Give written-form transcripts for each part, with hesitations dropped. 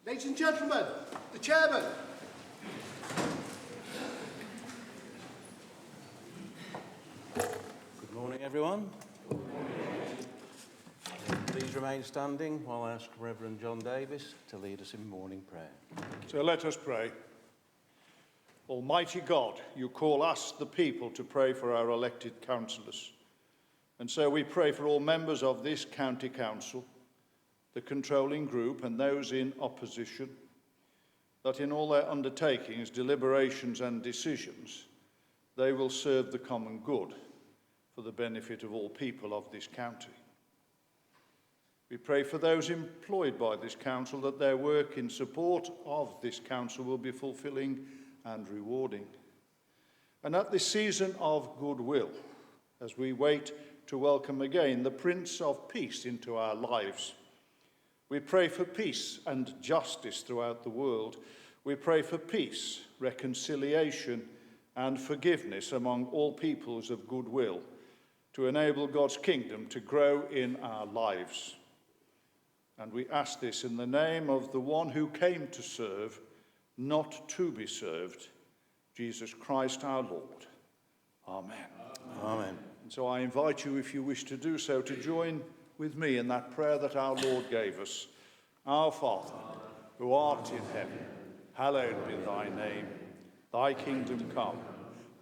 Ladies and gentlemen, the chairman. Good morning, everyone. Please remain standing while I ask Reverend John Davis to lead us in morning prayer. So let us pray. Almighty God, you call us, the people, to pray for our elected councillors. And so we pray for all members of this county council, the controlling group and those in opposition, that in all their undertakings, deliberations and decisions, they will serve the common good for the benefit of all people of this county. We pray for those employed by this council that their work in support of this council will be fulfilling and rewarding. And at this season of goodwill, as we wait to welcome again the Prince of Peace into our lives, we pray for peace and justice throughout the world. We pray for peace, reconciliation, and forgiveness among all peoples of goodwill to enable God's kingdom to grow in our lives. And we ask this in the name of the one who came to serve, not to be served, Jesus Christ our Lord. Amen. Amen. And so I invite you, if you wish to do so, to join with me in that prayer that our Lord gave us. Our Father, who art in heaven, hallowed be thy name. Thy kingdom come,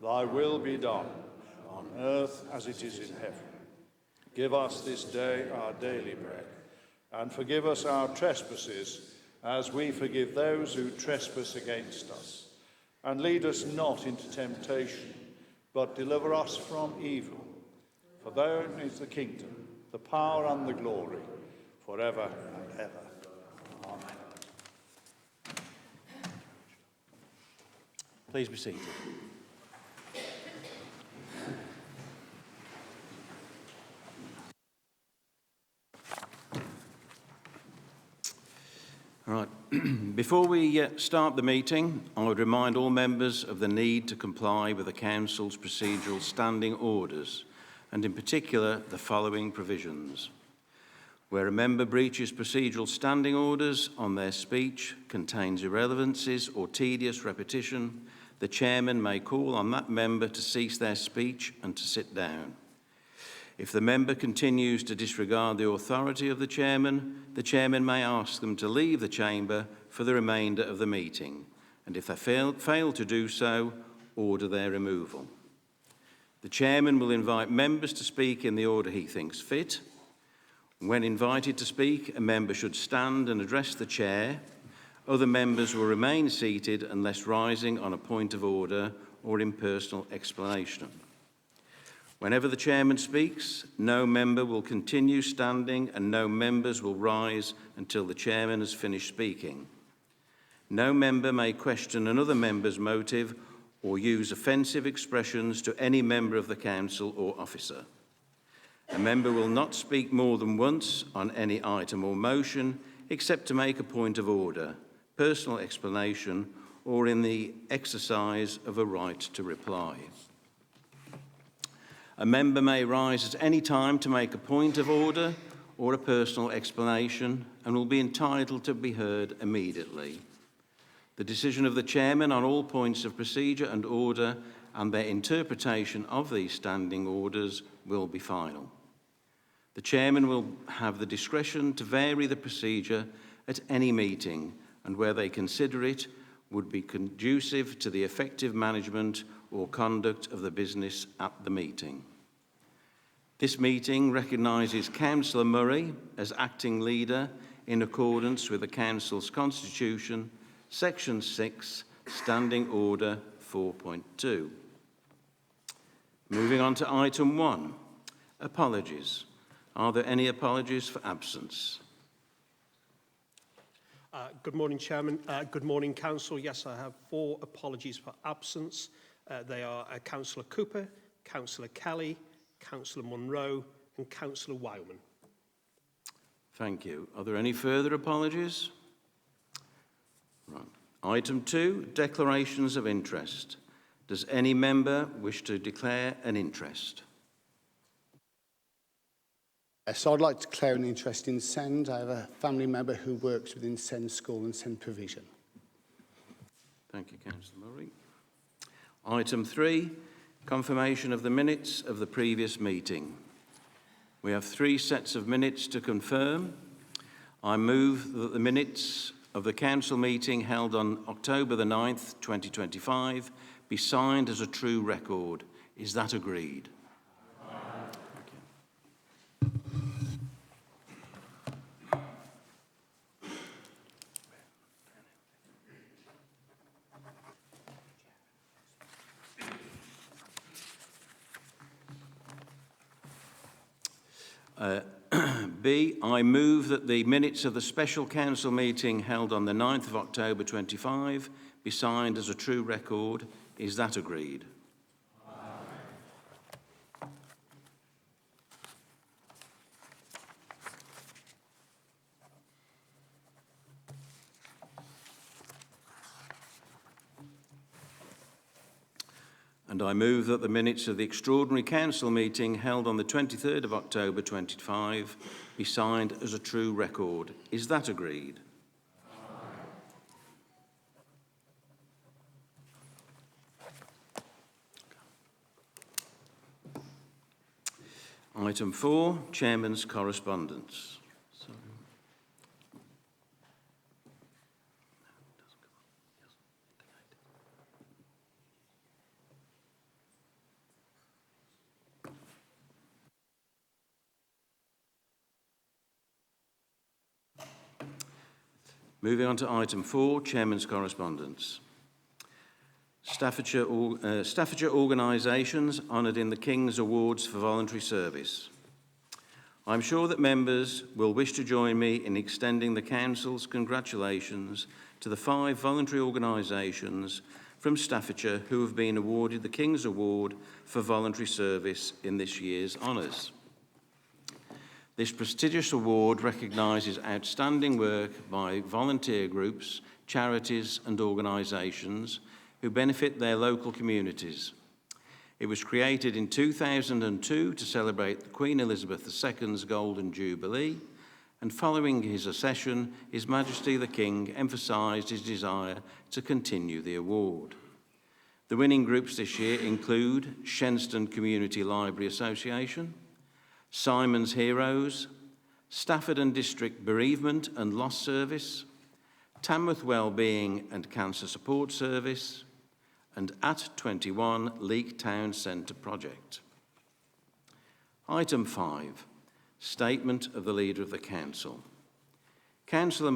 thy will be done, on earth as it is in heaven. Give us this day our daily bread, and forgive us our trespasses, as we forgive those who trespass against us. And lead us not into temptation, but deliver us from evil. For thine is the kingdom, the power and the glory, forever and ever. Amen. Please be seated. All right. Before we start the meeting, I would remind all members of the need to comply with the Council's procedural standing orders, and in particular the following provisions. Where a member breaches procedural standing orders on their speech, contains irrelevancies or tedious repetition, the chairman may call on that member to cease their speech and to sit down. If the member continues to disregard the authority of the chairman may ask them to leave the chamber for the remainder of the meeting, and if they fail to do so, order their removal. The chairman will invite members to speak in the order he thinks fit. When invited to speak, a member should stand and address the chair. Other members will remain seated unless rising on a point of order or in personal explanation. Whenever the chairman speaks, no member will continue standing and no members will rise until the chairman has finished speaking. No member may question another member's motive or use offensive expressions to any member of the council or officer. A member will not speak more than once on any item or motion except to make a point of order, personal explanation, or in the exercise of a right to reply. A member may rise at any time to make a point of order or a personal explanation and will be entitled to be heard immediately. The decision of the chairman on all points of procedure and order and their interpretation of these standing orders will be final. The chairman will have the discretion to vary the procedure at any meeting and where they consider it would be conducive to the effective management or conduct of the business at the meeting. This meeting recognises Councillor Murray as acting leader in accordance with the Council's Constitution, Section 6, Standing Order 4.2. Moving on to item 1, apologies. Are there any apologies for absence? Good morning, Chairman. Good morning, Council. Yes, I have 4 apologies for absence. They are Councillor Cooper, Councillor Kelly, Councillor Munro and Councillor Wildman. Thank you. Are there any further apologies? Right. Item 2, declarations of interest. Does any member wish to declare an interest? So I'd like to declare an interest in SEND. I have a family member who works within SEND School and SEND Provision. Thank you, Councillor Murray. Item 3, confirmation of the minutes of the previous meeting. We have 3 sets of minutes to confirm. I move that the minutes of the council meeting held on October the 9th, 2025 be signed as a true record. Is that agreed? B, I move that the minutes of the special council meeting held on the 9th of October 25 be signed as a true record. Is that agreed? And I move that the minutes of the extraordinary council meeting held on the 23rd of October 25 be signed as a true record. Is that agreed? Item 4, Chairman's Correspondence. Moving on to item 4, Chairman's Correspondence. Staffordshire organisations honoured in the King's Awards for Voluntary Service. I'm sure that members will wish to join me in extending the Council's congratulations to the 5 voluntary organisations from Staffordshire who have been awarded the King's Award for Voluntary Service in this year's honours. This prestigious award recognises outstanding work by volunteer groups, charities and organisations who benefit their local communities. It was created in 2002 to celebrate Queen Elizabeth II's Golden Jubilee, and following his accession, His Majesty the King emphasised his desire to continue the award. The winning groups this year include Shenston Community Library Association, Simon's Heroes, Stafford and District Bereavement and Loss Service, Tamworth Wellbeing and Cancer Support Service, and At 21 Leek Town Centre Project. Item 5, Statement of the Leader of the Council. Councillor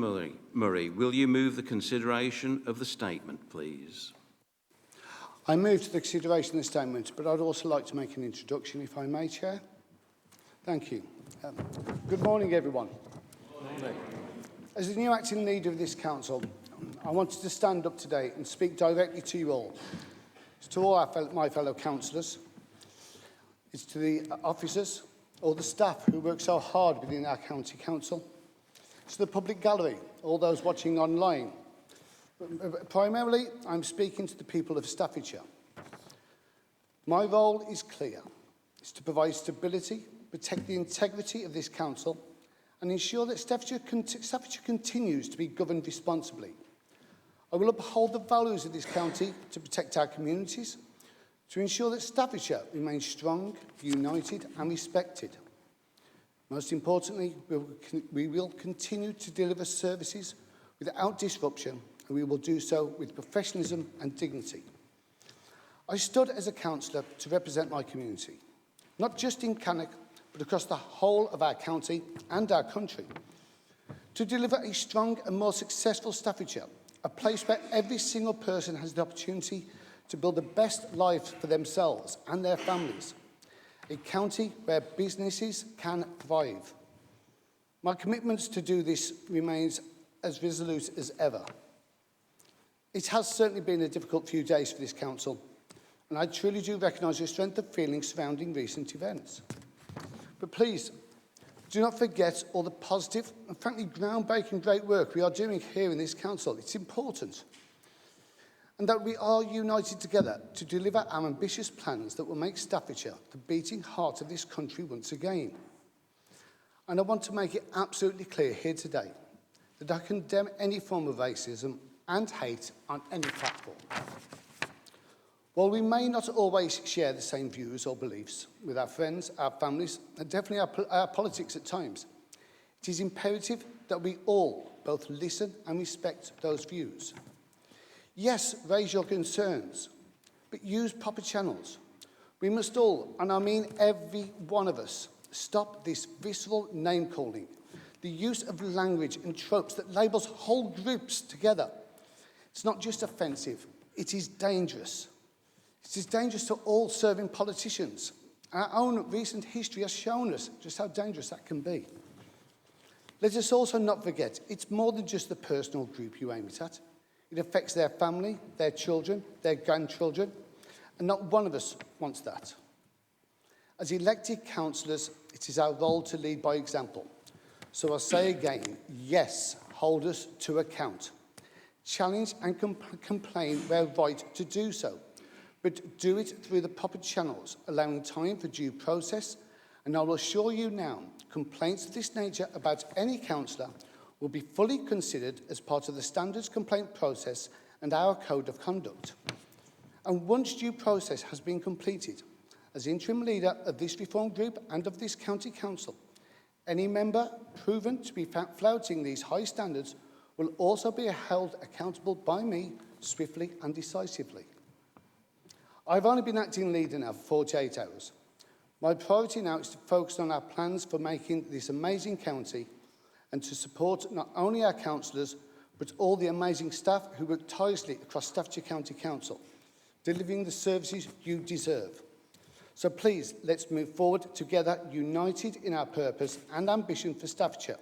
Murray, will you move the consideration of the statement, please? I move to the consideration of the statement, but I'd also like to make an introduction, if I may, Chair. Thank you. Good morning, everyone. Good morning. As the new acting leader of this council, I wanted to stand up today and speak directly to you all. It's to all my fellow councillors. It's to the officers, all the staff who work so hard within our county council. It's to the public gallery, all those watching online. Primarily, I'm speaking to the people of Staffordshire. My role is clear. It's to provide stability, protect the integrity of this council, and ensure that Staffordshire continues to be governed responsibly. I will uphold the values of this county to protect our communities, to ensure that Staffordshire remains strong, united and respected. Most importantly, we will continue to deliver services without disruption, and we will do so with professionalism and dignity. I stood as a councillor to represent my community, not just in Cannock, but across the whole of our county and our country, to deliver a strong and more successful Staffordshire, a place where every single person has the opportunity to build the best life for themselves and their families, a county where businesses can thrive. My commitment to do this remains as resolute as ever. It has certainly been a difficult few days for this council, and I truly do recognise the strength of feelings surrounding recent events. But please, do not forget all the positive and frankly groundbreaking great work we are doing here in this council. It's important. And that we are united together to deliver our ambitious plans that will make Staffordshire the beating heart of this country once again. And I want to make it absolutely clear here today that I condemn any form of racism and hate on any platform. While we may not always share the same views or beliefs with our friends, our families, and definitely our politics at times, it is imperative that we all both listen and respect those views. Yes, raise your concerns, but use proper channels. We must all, and I mean every one of us, stop this visceral name-calling, the use of language and tropes that labels whole groups together. It's not just offensive, it is dangerous. It is dangerous to all serving politicians. Our own recent history has shown us just how dangerous that can be. Let us also not forget, it's more than just the personal group you aim it at. It affects their family, their children, their grandchildren, and not one of us wants that. As elected councillors, it is our role to lead by example. So I say again, yes, hold us to account. Challenge and complain where right to do so, but do it through the proper channels, allowing time for due process. And I will assure you now, complaints of this nature about any councillor will be fully considered as part of the standards complaint process and our code of conduct. And once due process has been completed, as interim leader of this reform group and of this county council, any member proven to be flouting these high standards will also be held accountable by me swiftly and decisively. I've only been acting leader now for 48 hours. My priority now is to focus on our plans for making this amazing county and to support not only our councillors, but all the amazing staff who work tirelessly across Staffordshire County Council, delivering the services you deserve. So please, let's move forward together, united in our purpose and ambition for Staffordshire,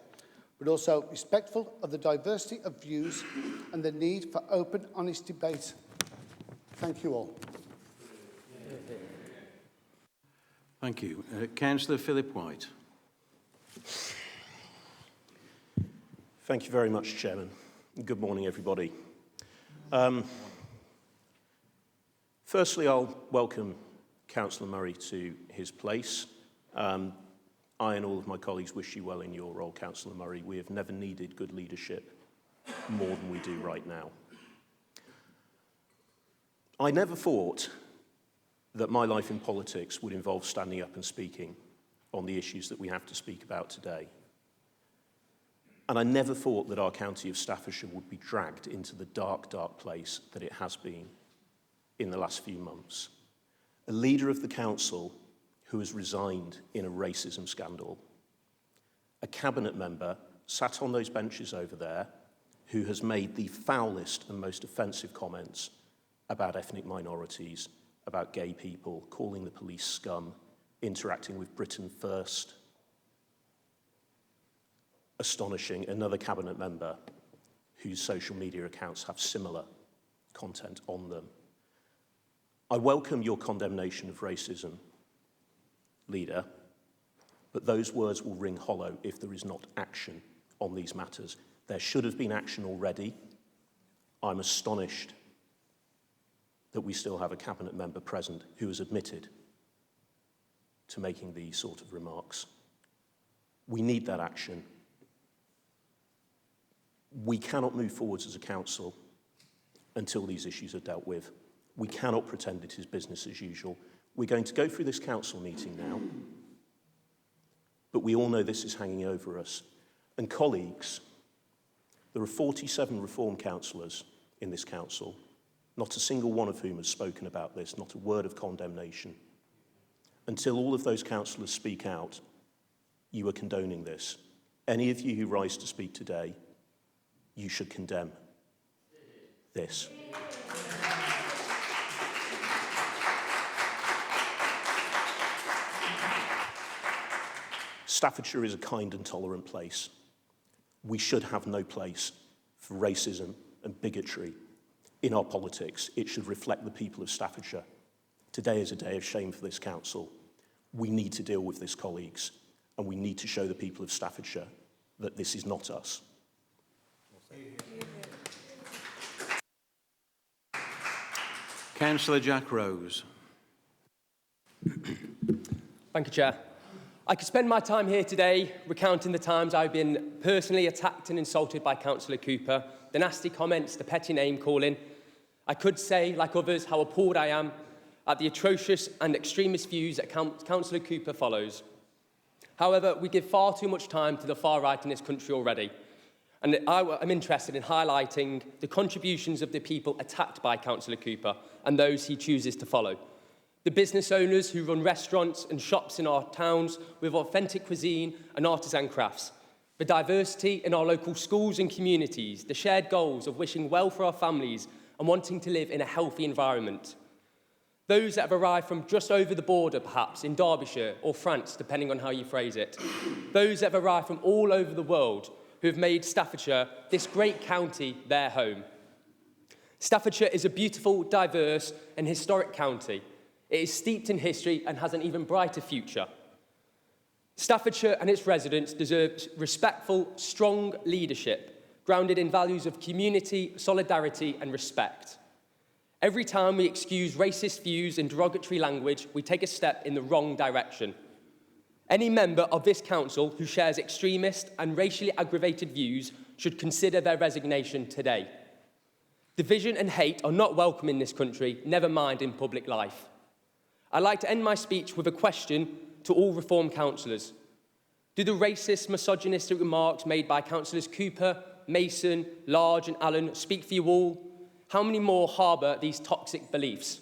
but also respectful of the diversity of views and the need for open, honest debate. Thank you all. Thank you. Councillor Philip White. Thank you very much, Chairman. Good morning, everybody. Firstly, I'll welcome Councillor Murray to his place. I and all of my colleagues wish you well in your role, Councillor Murray. We have never needed good leadership more than we do right now. I never thought that my life in politics would involve standing up and speaking on the issues that we have to speak about today. And I never thought that our county of Staffordshire would be dragged into the dark, dark place that it has been in the last few months. A leader of the council who has resigned in a racism scandal. A cabinet member sat on those benches over there who has made the foulest and most offensive comments about ethnic minorities, about gay people, calling the police scum, interacting with Britain First. Astonishing, another cabinet member whose social media accounts have similar content on them. I welcome your condemnation of racism, leader, but those words will ring hollow if there is not action on these matters. There should have been action already. I'm astonished that we still have a cabinet member present who has admitted to making these sort of remarks. We need that action. We cannot move forwards as a council until these issues are dealt with. We cannot pretend it is business as usual. We're going to go through this council meeting now, but we all know this is hanging over us. And colleagues, there are 47 reform councillors in this council, not a single one of whom has spoken about this, not a word of condemnation. Until all of those councillors speak out, you are condoning this. Any of you who rise to speak today, you should condemn this. Staffordshire is a kind and tolerant place. We should have no place for racism and bigotry in our politics. It should reflect the people of Staffordshire. Today is a day of shame for this council. We need to deal with this, colleagues, and we need to show the people of Staffordshire that this is not us. Councillor Jack Rose. Thank you, Chair. I could spend my time here today recounting the times I've been personally attacked and insulted by Councillor Cooper, the nasty comments, the petty name-calling. I could say, like others, how appalled I am at the atrocious and extremist views that Councillor Cooper follows. However, we give far too much time to the far right in this country already, and I'm interested in highlighting the contributions of the people attacked by Councillor Cooper and those he chooses to follow. The business owners who run restaurants and shops in our towns with authentic cuisine and artisan crafts. The diversity in our local schools and communities. The shared goals of wishing well for our families and wanting to live in a healthy environment. Those that have arrived from just over the border, perhaps, in Derbyshire or France, depending on how you phrase it. Those that have arrived from all over the world who have made Staffordshire, this great county, their home. Staffordshire is a beautiful, diverse and historic county. It is steeped in history and has an even brighter future. Staffordshire and its residents deserve respectful, strong leadership, grounded in values of community, solidarity and respect. Every time we excuse racist views and derogatory language, we take a step in the wrong direction. Any member of this council who shares extremist and racially aggravated views should consider their resignation today. Division and hate are not welcome in this country, never mind in public life. I'd like to end my speech with a question to all Reform councillors. Do the racist, misogynistic remarks made by Councillors Cooper, Mason, Large and Allen speak for you all? How many more harbour these toxic beliefs?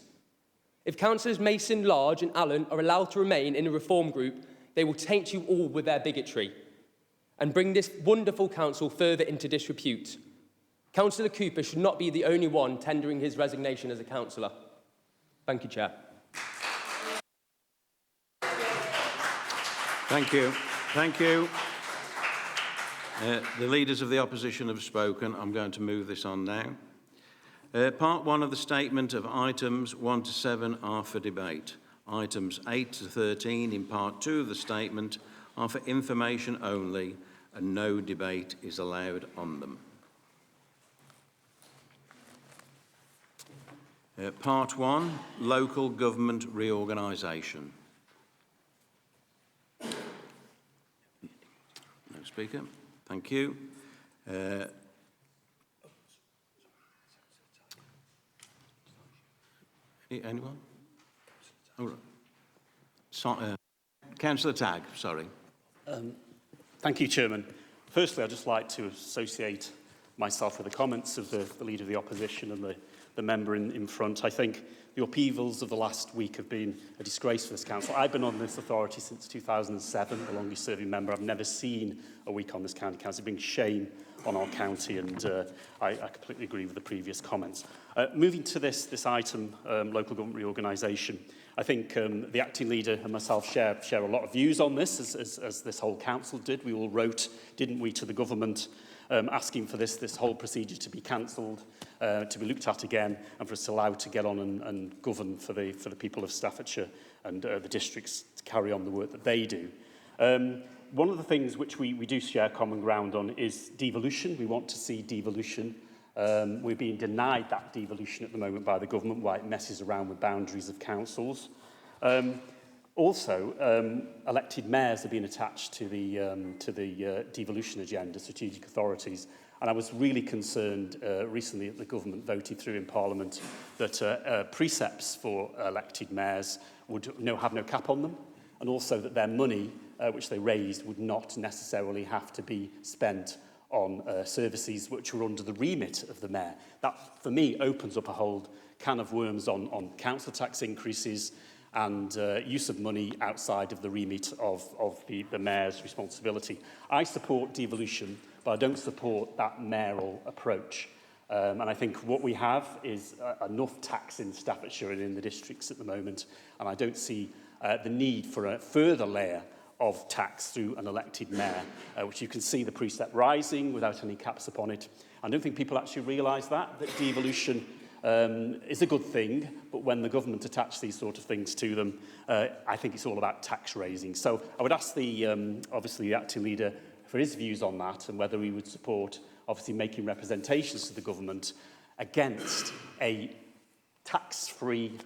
If Councillors Mason, Large and Allen are allowed to remain in a Reform group, they will taint you all with their bigotry and bring this wonderful council further into disrepute. Councillor Cooper should not be the only one tendering his resignation as a councillor. Thank you, Chair. Thank you. Thank you. The leaders of the opposition have spoken. I'm going to move this on now. Part 1 of the statement of items 1 to 7 are for debate. Items 8 to 13 in Part 2 of the statement are for information only and no debate is allowed on them. Part 1, Local Government Reorganisation. No speaker. Thank you. Anyone? Oh, right. So, Councillor Tagg, sorry. Thank you, Chairman. Firstly, I'd just like to associate myself with the comments of the Leader of the Opposition and the member in front. I think the upheavals of the last week have been a disgrace for this council. I've been on this authority since 2007, the longest serving member. I've never seen a week on this county council. It brings shame on our county, and I completely agree with the previous comments. Moving to this item, local government reorganisation, I think the acting leader and myself share a lot of views on this, as this whole council did. We all wrote, didn't we, to the government asking for this whole procedure to be cancelled, to be looked at again, and for us allowed to get on and govern for the people of Staffordshire and the districts to carry on the work that they do. One of the things which we do share common ground on is devolution. We want to see devolution. We're being denied that devolution at the moment by the government, while it messes around with boundaries of councils. Also, elected mayors have been attached to the devolution agenda, strategic authorities. And I was really concerned recently that the government voted through in Parliament that precepts for elected mayors would have no cap on them, and also that their money, which they raised, would not necessarily have to be spent on services which were under the remit of the mayor. That, for me, opens up a whole can of worms on council tax increases and use of money outside of the remit of the mayor's responsibility. I support devolution, but I don't support that mayoral approach. And I think what we have is enough tax in Staffordshire and in the districts at the moment, and I don't see the need for a further layer of tax through an elected mayor, which you can see the precept rising without any caps upon it. I don't think people actually realise that devolution is a good thing, but when the government attach these sort of things to them, I think it's all about tax raising. So I would ask obviously the acting leader for his views on that, and whether he would support obviously making representations to the government against a tax-free,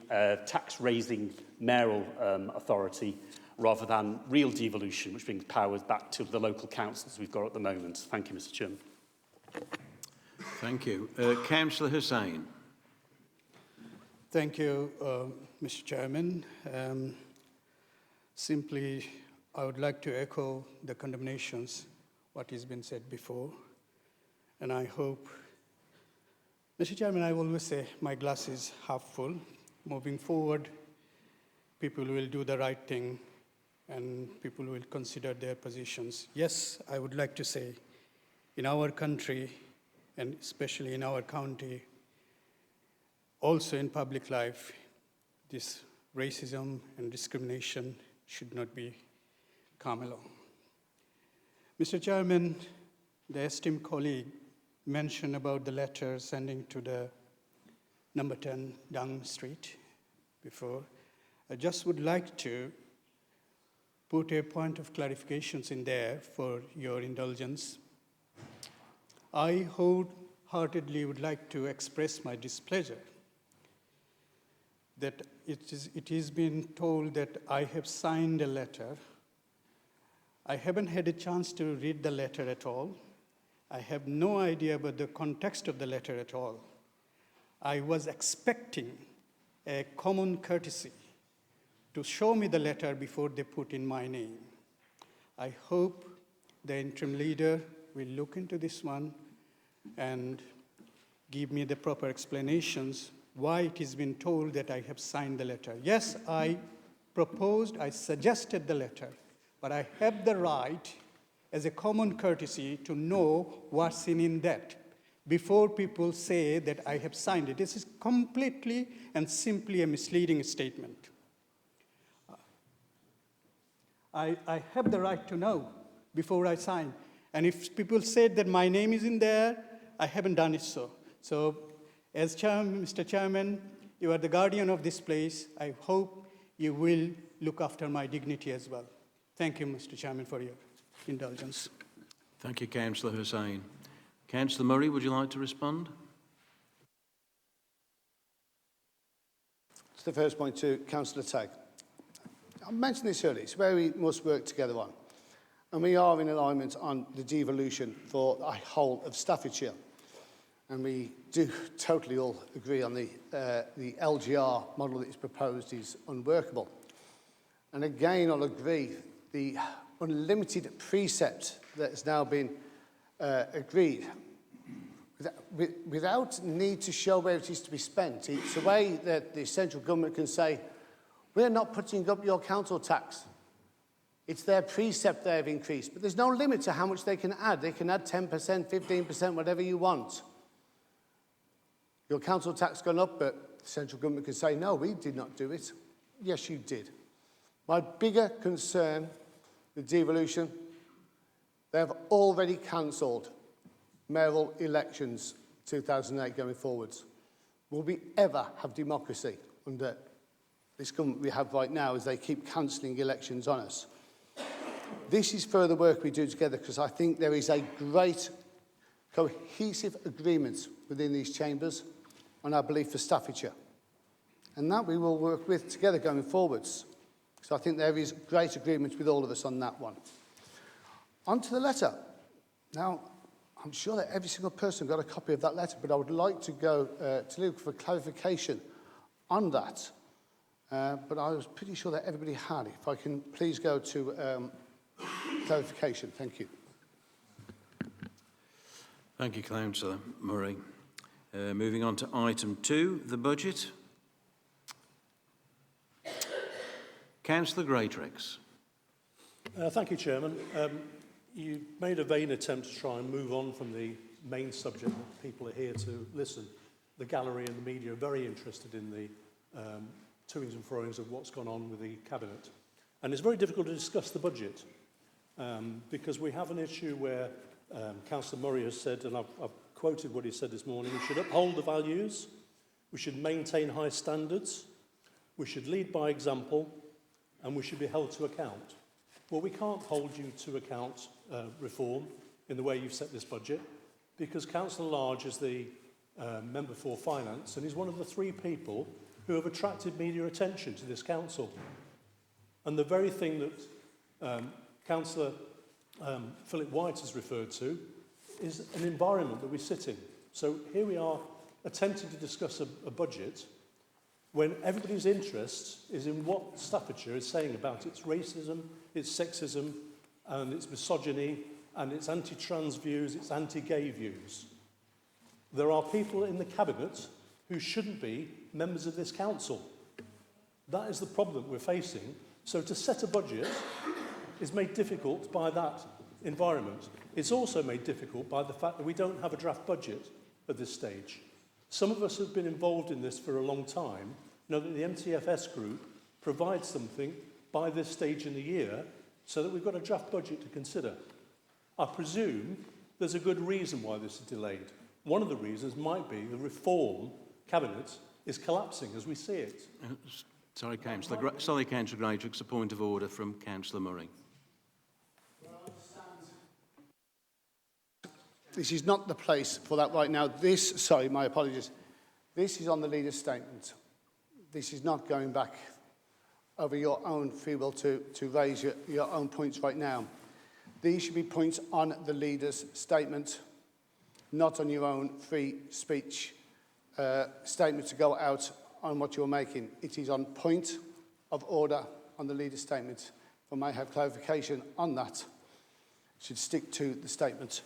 tax-raising mayoral authority, rather than real devolution, which brings powers back to the local councils we've got at the moment. Thank you, Mr. Chairman. Thank you. Councillor Hussain. Thank you, Mr. Chairman. Simply, I would like to echo the condemnations, what has been said before. And I hope, Mr. Chairman, I always say my glass is half full. Moving forward, people will do the right thing and people will consider their positions. Yes, I would like to say, in our country, and especially in our county, also in public life, this racism and discrimination should not be come along. Mr. Chairman, the esteemed colleague mentioned about the letter sending to the number 10 Downing Street before. I just would like to put a point of clarifications in there for your indulgence. I wholeheartedly would like to express my displeasure that it is been told that I have signed a letter. I haven't had a chance to read the letter at all. I have no idea about the context of the letter at all. I was expecting a common courtesy to show me the letter before they put in my name. I hope the interim leader will look into this one and give me the proper explanations why it has been told that I have signed the letter. Yes, I suggested the letter, but I have the right as a common courtesy to know what's in that before people say that I have signed it. This is completely and simply a misleading statement. I have the right to know before I sign. And if people said that my name is in there, I haven't done it so. So as Mr. Chairman, you are the guardian of this place. I hope you will look after my dignity as well. Thank you, Mr. Chairman, for your indulgence. Thank you, Councillor Hussain. Councillor Murray, would you like to respond? It's the first point to Councillor Tagg. I mentioned this earlier, it's where we must work together on. And we are in alignment on the devolution for the whole of Staffordshire. And we do totally all agree on the LGR model that is proposed is unworkable. And again, I'll agree, the unlimited precept that has now been agreed, without need to show where it is to be spent. It's a way that the central government can say, we're not putting up your council tax. It's their precept they have increased, but there's no limit to how much they can add. They can add 10%, 15%, whatever you want. Your council tax gone up, but the central government can say, no, we did not do it. Yes, you did. My bigger concern with devolution, they have already cancelled mayoral elections 2008 going forwards. Will we ever have democracy under this government we have right now as they keep cancelling elections on us? This is further work we do together because I think there is a great cohesive agreement within these chambers on our belief for Staffordshire. And that we will work with together going forwards. So I think there is great agreement with all of us on that one. On to the letter. Now, I'm sure that every single person got a copy of that letter, but I would like to go to Luke for clarification on that. But I was pretty sure that everybody had. If I can please go to clarification. Thank you. Thank you, Councillor Murray. Moving on to item 2, the budget. Councillor Greatrix. Thank you, Chairman. You made a vain attempt to try and move on from the main subject that people are here to listen. The gallery and the media are very interested in the toings and froings of what's gone on with the Cabinet. And it's very difficult to discuss the budget because we have an issue where Councillor Murray has said, and I've quoted what he said this morning, we should uphold the values, we should maintain high standards, we should lead by example, and we should be held to account. Well, we can't hold you to account, Reform, in the way you've set this budget, because Councillor Large is the Member for Finance, and he's one of the 3 people who have attracted media attention to this council. And the very thing that Councillor Philip White has referred to is an environment that we sit in. So here we are attempting to discuss a budget when everybody's interest is in what Staffordshire is saying about its racism, its sexism, and its misogyny, and its anti-trans views, its anti-gay views. There are people in the Cabinet who shouldn't be members of this council. That is the problem that we're facing. So to set a budget is made difficult by that environment. It's also made difficult by the fact that we don't have a draft budget at this stage. Some of us have been involved in this for a long time, know that the MTFS group provides something by this stage in the year so that we've got a draft budget to consider. I presume there's a good reason why this is delayed. One of the reasons might be the reform cabinet is collapsing as we see it. Sorry, Councillor Greatrix, a point of order from Councillor Murray. This is not the place for that right now. Sorry, my apologies. This is on the leader's statement. This is not going back over your own free will to raise your own points right now. These should be points on the leader's statement, not on your own free speech statement to go out on what you're making. It is on point of order on the leader's statement. If I may have clarification on that, should stick to the statement.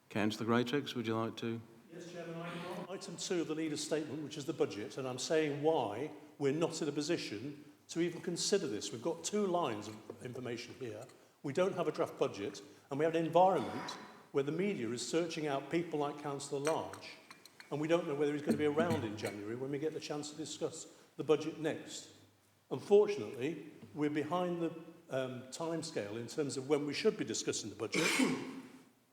Councillor Greatrix, would you like to? Yes, Chairman, I'm on item 2 of the leader's statement, which is the budget, and I'm saying why we're not in a position to even consider this. We've got 2 lines of information here. We don't have a draft budget, and we have an environment where the media is searching out people like Councillor Large, and we don't know whether he's going to be around in January when we get the chance to discuss the budget next. Unfortunately, we're behind the timescale in terms of when we should be discussing the budget.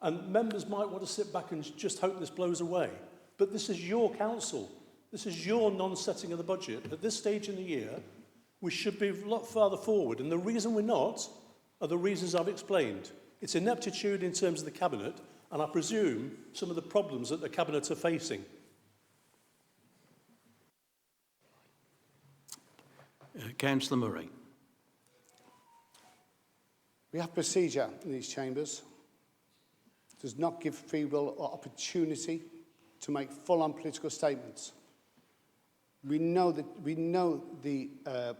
And members might want to sit back and just hope this blows away. But this is your council. This is your non-setting of the budget. At this stage in the year, we should be a lot farther forward. And the reason we're not are the reasons I've explained. It's ineptitude in terms of the Cabinet, and I presume some of the problems that the Cabinet are facing. Councillor Murray. We have procedure in these chambers. Does not give free will or opportunity to make full-on political statements. We know the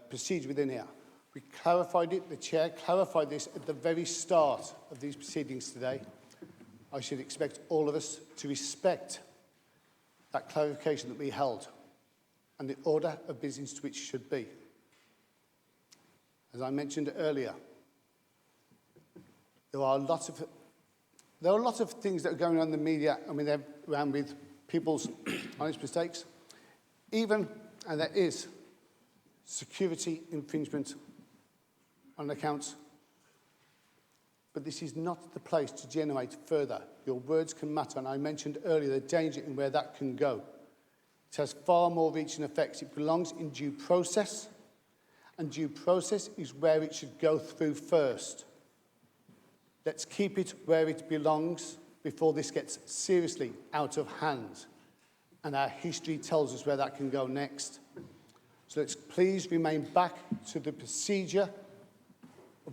procedure within here. We clarified it, the Chair clarified this at the very start of these proceedings today. I should expect all of us to respect that clarification that we held and the order of business to which should be. As I mentioned earlier, there are lots of things that are going on in the media, I mean, they're around with people's honest mistakes. And there is security infringement on accounts. But this is not the place to generate further. Your words can matter, and I mentioned earlier the danger in where that can go. It has far more reaching effects. It belongs in due process, and due process is where it should go through first. Let's keep it where it belongs before this gets seriously out of hand. And our history tells us where that can go next. So let's please remain back to the procedure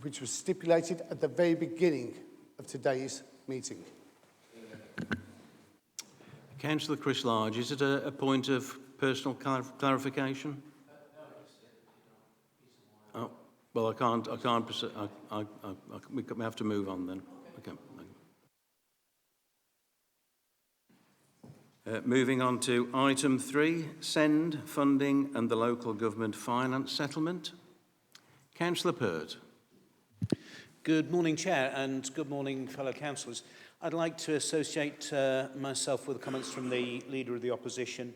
which was stipulated at the very beginning of today's meeting. Councillor Chris Large, is it a point of personal clarification? Oh, well, I can't we have to move on then. Okay. Moving on to item 3, SEND funding and the local government finance settlement. Councillor Pert. Good morning, Chair, and good morning, fellow councillors. I'd like to associate myself with the comments from the Leader of the Opposition.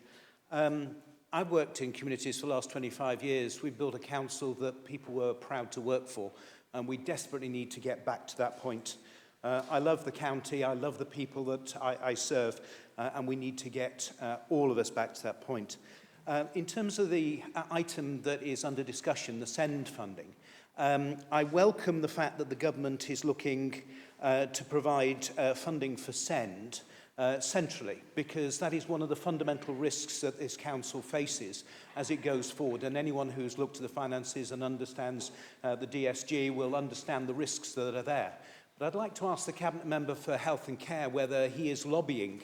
I've worked in communities for the last 25 years. We've built a council that people were proud to work for, and we desperately need to get back to that point. I love the county, I love the people that I serve, and we need to get all of us back to that point. In terms of the item that is under discussion, the SEND funding, I welcome the fact that the government is looking to provide funding for SEND centrally, because that is one of the fundamental risks that this council faces as it goes forward. And anyone who's looked at the finances and understands the DSG will understand the risks that are there. But I'd like to ask the Cabinet Member for Health and Care whether he is lobbying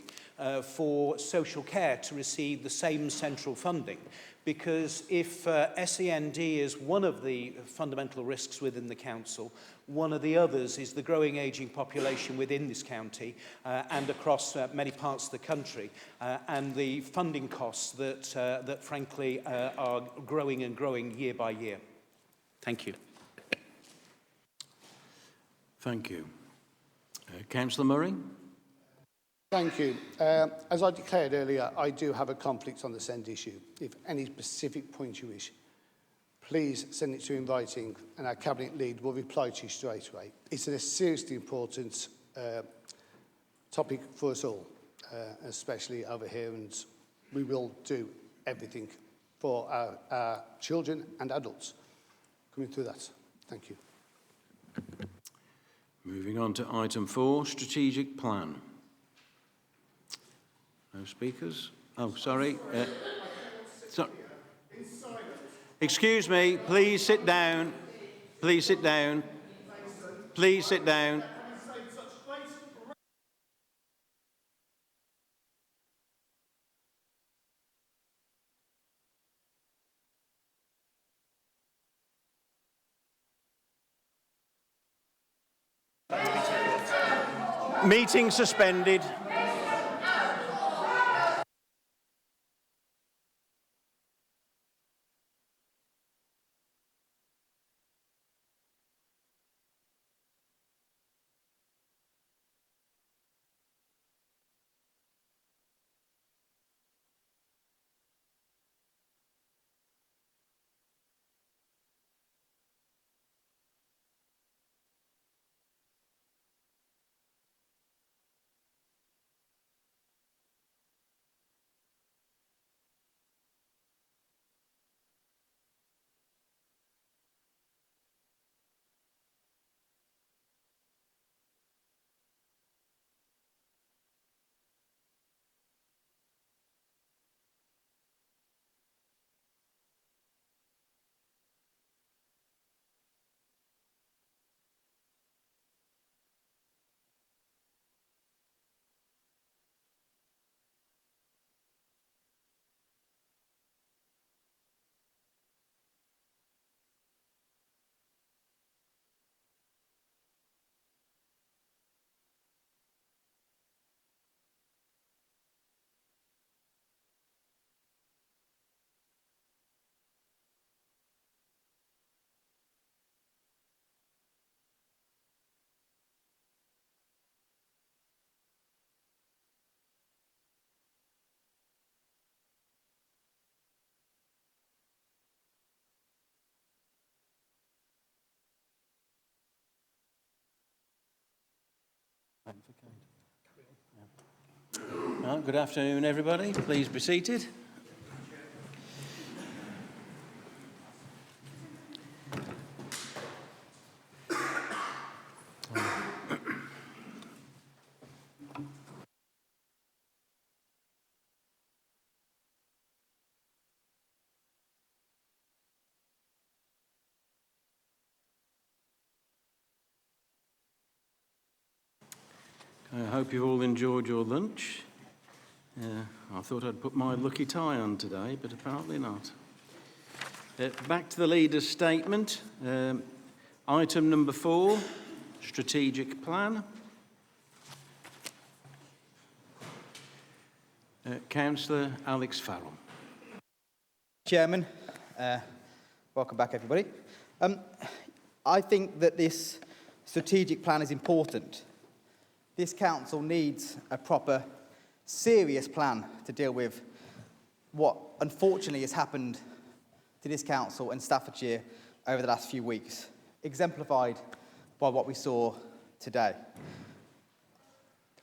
for social care to receive the same central funding. Because if SEND is one of the fundamental risks within the council, one of the others is the growing ageing population within this county and across many parts of the country, and the funding costs that frankly are growing and growing year by year. Thank you. Thank you. Councillor Murray? Thank you. As I declared earlier, I do have a conflict on the SEND issue. If any specific point you wish, please send it to in writing and our Cabinet lead will reply to you straight away. It's a seriously important topic for us all, especially over here, and we will do everything for our children and adults coming through that. Thank you. Moving on to item 4, strategic plan. No speakers? Oh, sorry. Excuse me, please sit down. Please sit down. Please sit down. Meeting suspended. Good afternoon, everybody. Please be seated. I hope you've all enjoyed your lunch. I thought I'd put my lucky tie on today, but apparently not. Back to the leader's statement. Item number 4, strategic plan. Councillor Alex Farrell. Chairman, welcome back everybody. I think that this strategic plan is important. This council needs a proper, serious plan to deal with what unfortunately has happened to this council and Staffordshire over the last few weeks, exemplified by what we saw today.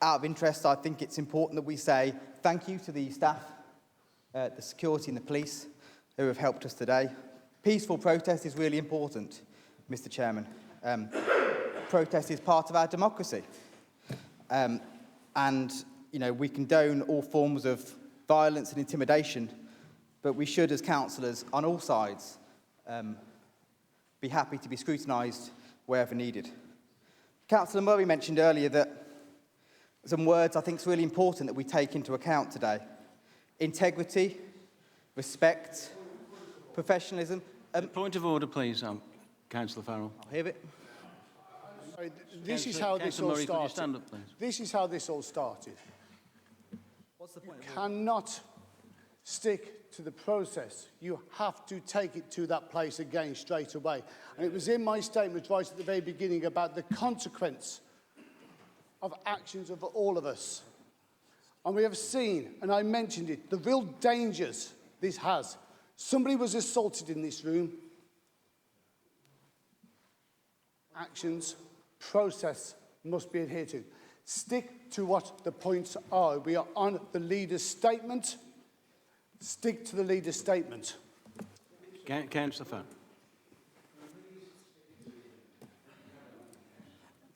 Out of interest, I think it's important that we say thank you to the staff, the security and the police who have helped us today. Peaceful protest is really important, Mr. Chairman. Protest is part of our democracy. And we condone all forms of violence and intimidation, but we should, as councillors on all sides, be happy to be scrutinised wherever needed. Councillor Murray mentioned earlier that some words I think is really important that we take into account today. Integrity, respect, professionalism. Point of order, please, Councillor Farrell. I'll hear it. This is how this all Murray, could you started. stand up, please? This is how this all started. What's the point? You cannot stick to the process. You have to take it to that place again straight away. And it was in my statement right at the very beginning about the consequence of actions of all of us. And we have seen, and I mentioned it, the real dangers this has. Somebody was assaulted in this room. Actions, process must be adhered to. Stick to what the points are. We are on the leader's statement. Stick to the leader's statement. Councillor Farrell.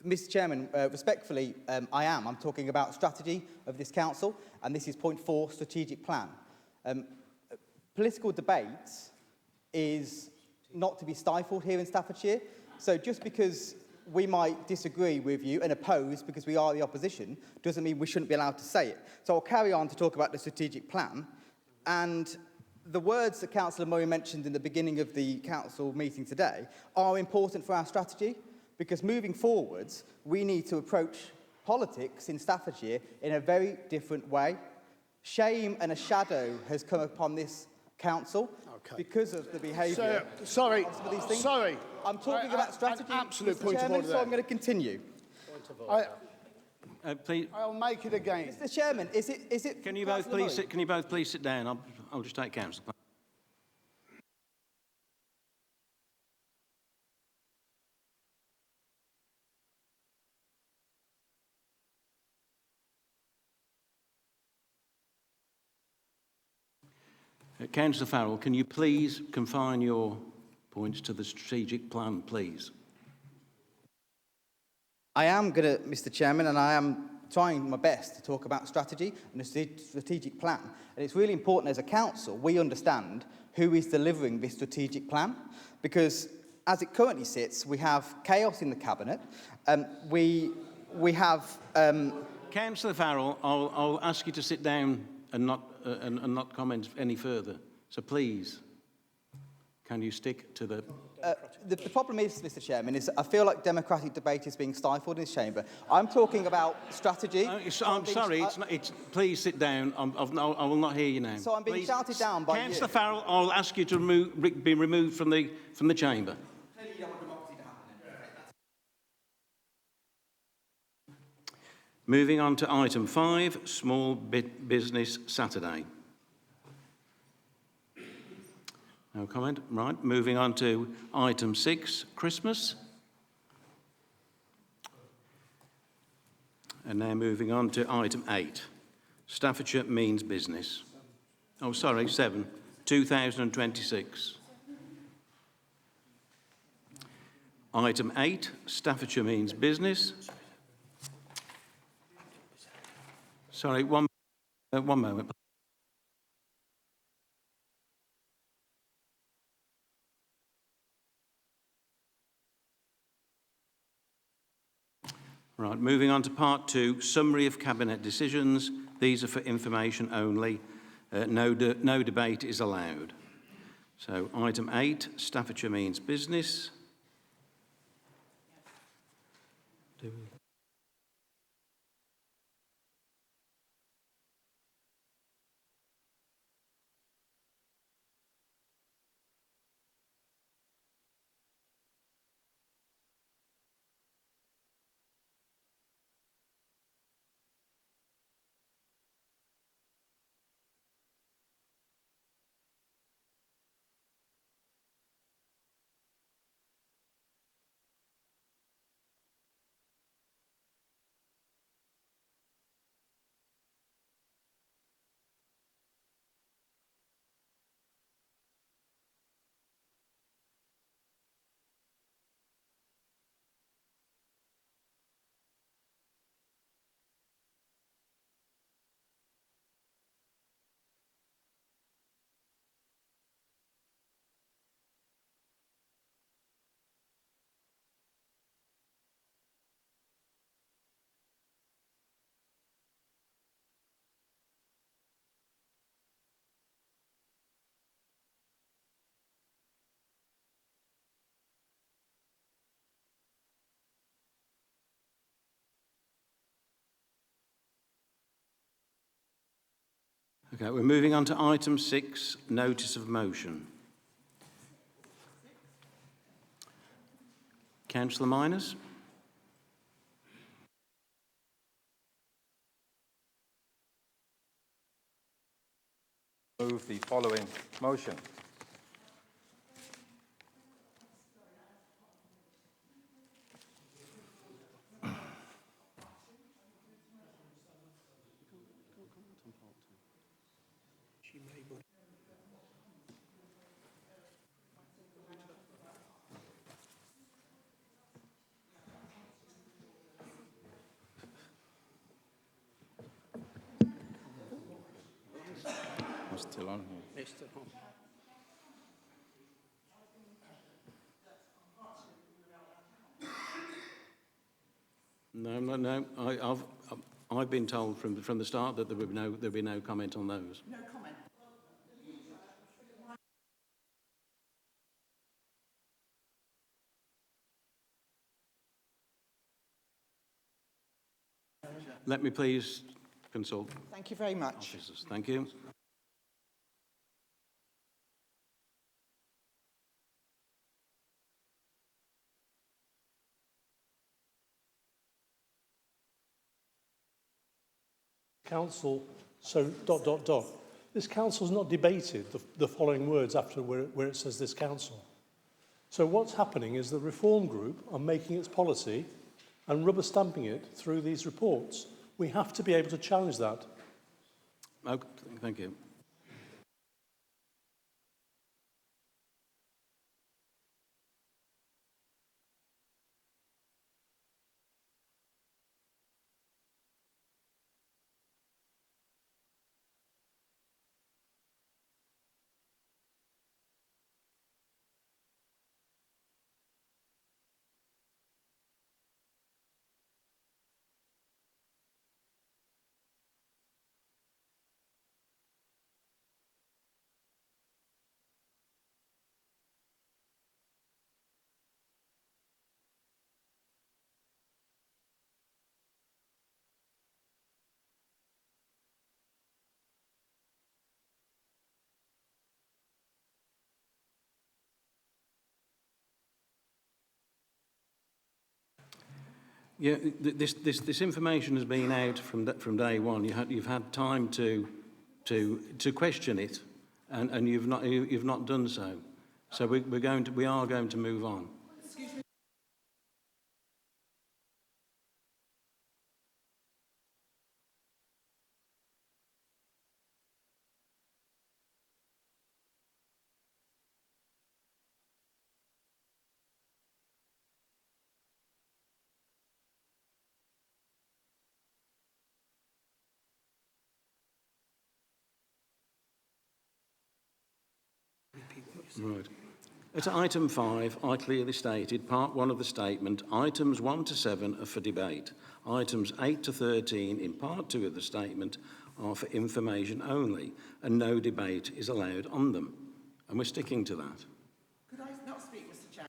Mr. Chairman, respectfully, I'm talking about strategy of this council, and this is point 4, strategic plan. Political debate is not to be stifled here in Staffordshire. So just because we might disagree with you and oppose because we are the opposition doesn't mean we shouldn't be allowed to say it. So I'll carry on to talk about the strategic plan. And the words that Councillor Murray mentioned in the beginning of the council meeting today are important for our strategy, because moving forwards, we need to approach politics in Staffordshire in a very different way. Shame and a shadow has come upon this council because of the behaviour of some of these things. Sorry. I'm talking about strategy, An absolute Mr. point Chairman, of order so I'm going to continue. Please. I'll make it again. Mr. Chairman, is it? Can you both please sit down? I'll just take counsel. Councillor Farrell, can you please confine your points to the strategic plan, please? I am going to, Mr. Chairman, and I am trying my best to talk about strategy and a strategic plan. And it's really important as a council we understand who is delivering this strategic plan, because as it currently sits, we have chaos in the cabinet. We have. Councillor Farrell, I'll ask you to sit down and not comment any further. So please, can you stick to the... The problem is, Mr. Chairman, is I feel like democratic debate is being stifled in this chamber. I'm talking about strategy. I'm sorry, please sit down. I will not hear you now. So I'm being shouted down by Councillor Farrell, I'll ask you to be removed from the chamber. Clearly you don't want democracy to happen. Moving on to item 5, Small Business Saturday. No comment. Right. Moving on to item 6, Christmas. And now moving on to item 8, Staffordshire means business. Oh, sorry, 7, 2026. Item 8, Staffordshire means business. Sorry, one moment. Right, moving on to part 2, summary of cabinet decisions. These are for information only. No debate is allowed. So item 8, Staffordshire means business. Okay, we're moving on to item 6, notice of motion. Councillor Miners. Move the following motion. I'm still on here. No. I've been told from the start that there'll be no comment on those. No comment. Let me please consult Thank you very much. officers. Thank you. Council, so ... This council's not debated the following words after where it says this council. So what's happening is the reform group are making its policy and rubber stamping it through these reports. We have to be able to challenge that. Okay, thank you. Yeah, this information has been out from day one. You've had time to question it, and you've not done so. So we are going to move on. Excuse me. Right. At item 5, I clearly stated, part 1 of the statement, items 1 to 7 are for debate. Items 8 to 13 in part 2 of the statement are for information only, and no debate is allowed on them. And we're sticking to that. Could I not speak, Mr. Chair?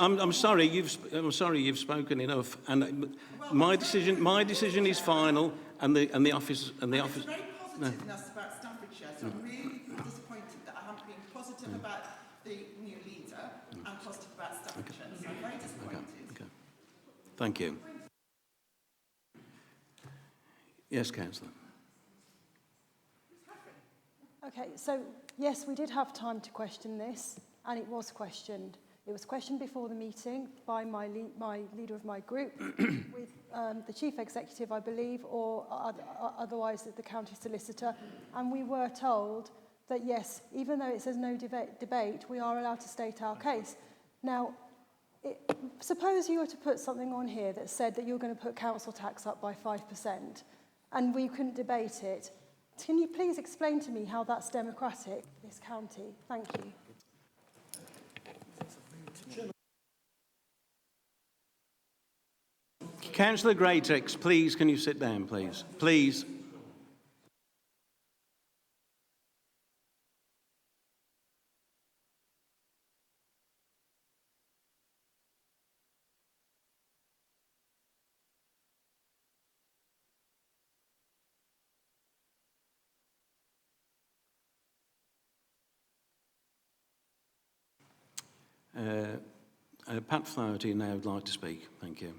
I'm sorry. You've spoken enough, and my decision is final, and the office. It's very positiveness about Staffordshire, so I'm really disappointed that I haven't been positive about the new leader and positive about Staffordshire. So I'm very disappointed. Okay. Thank you. Yes, Councillor. Okay, so yes, we did have time to question this, and it was questioned. It was questioned before the meeting by my leader of my group, with the chief executive, I believe, or otherwise the county solicitor, and we were told that yes, even though it says no debate, we are allowed to state our case. Now, suppose you were to put something on here that said that you're going to put council tax up by 5%, and we couldn't debate it. Can you please explain to me how that's democratic, this county? Thank you. Councillor Greatrix, please, can you sit down, please? Please. Pat Flaherty now would like to speak. Thank you.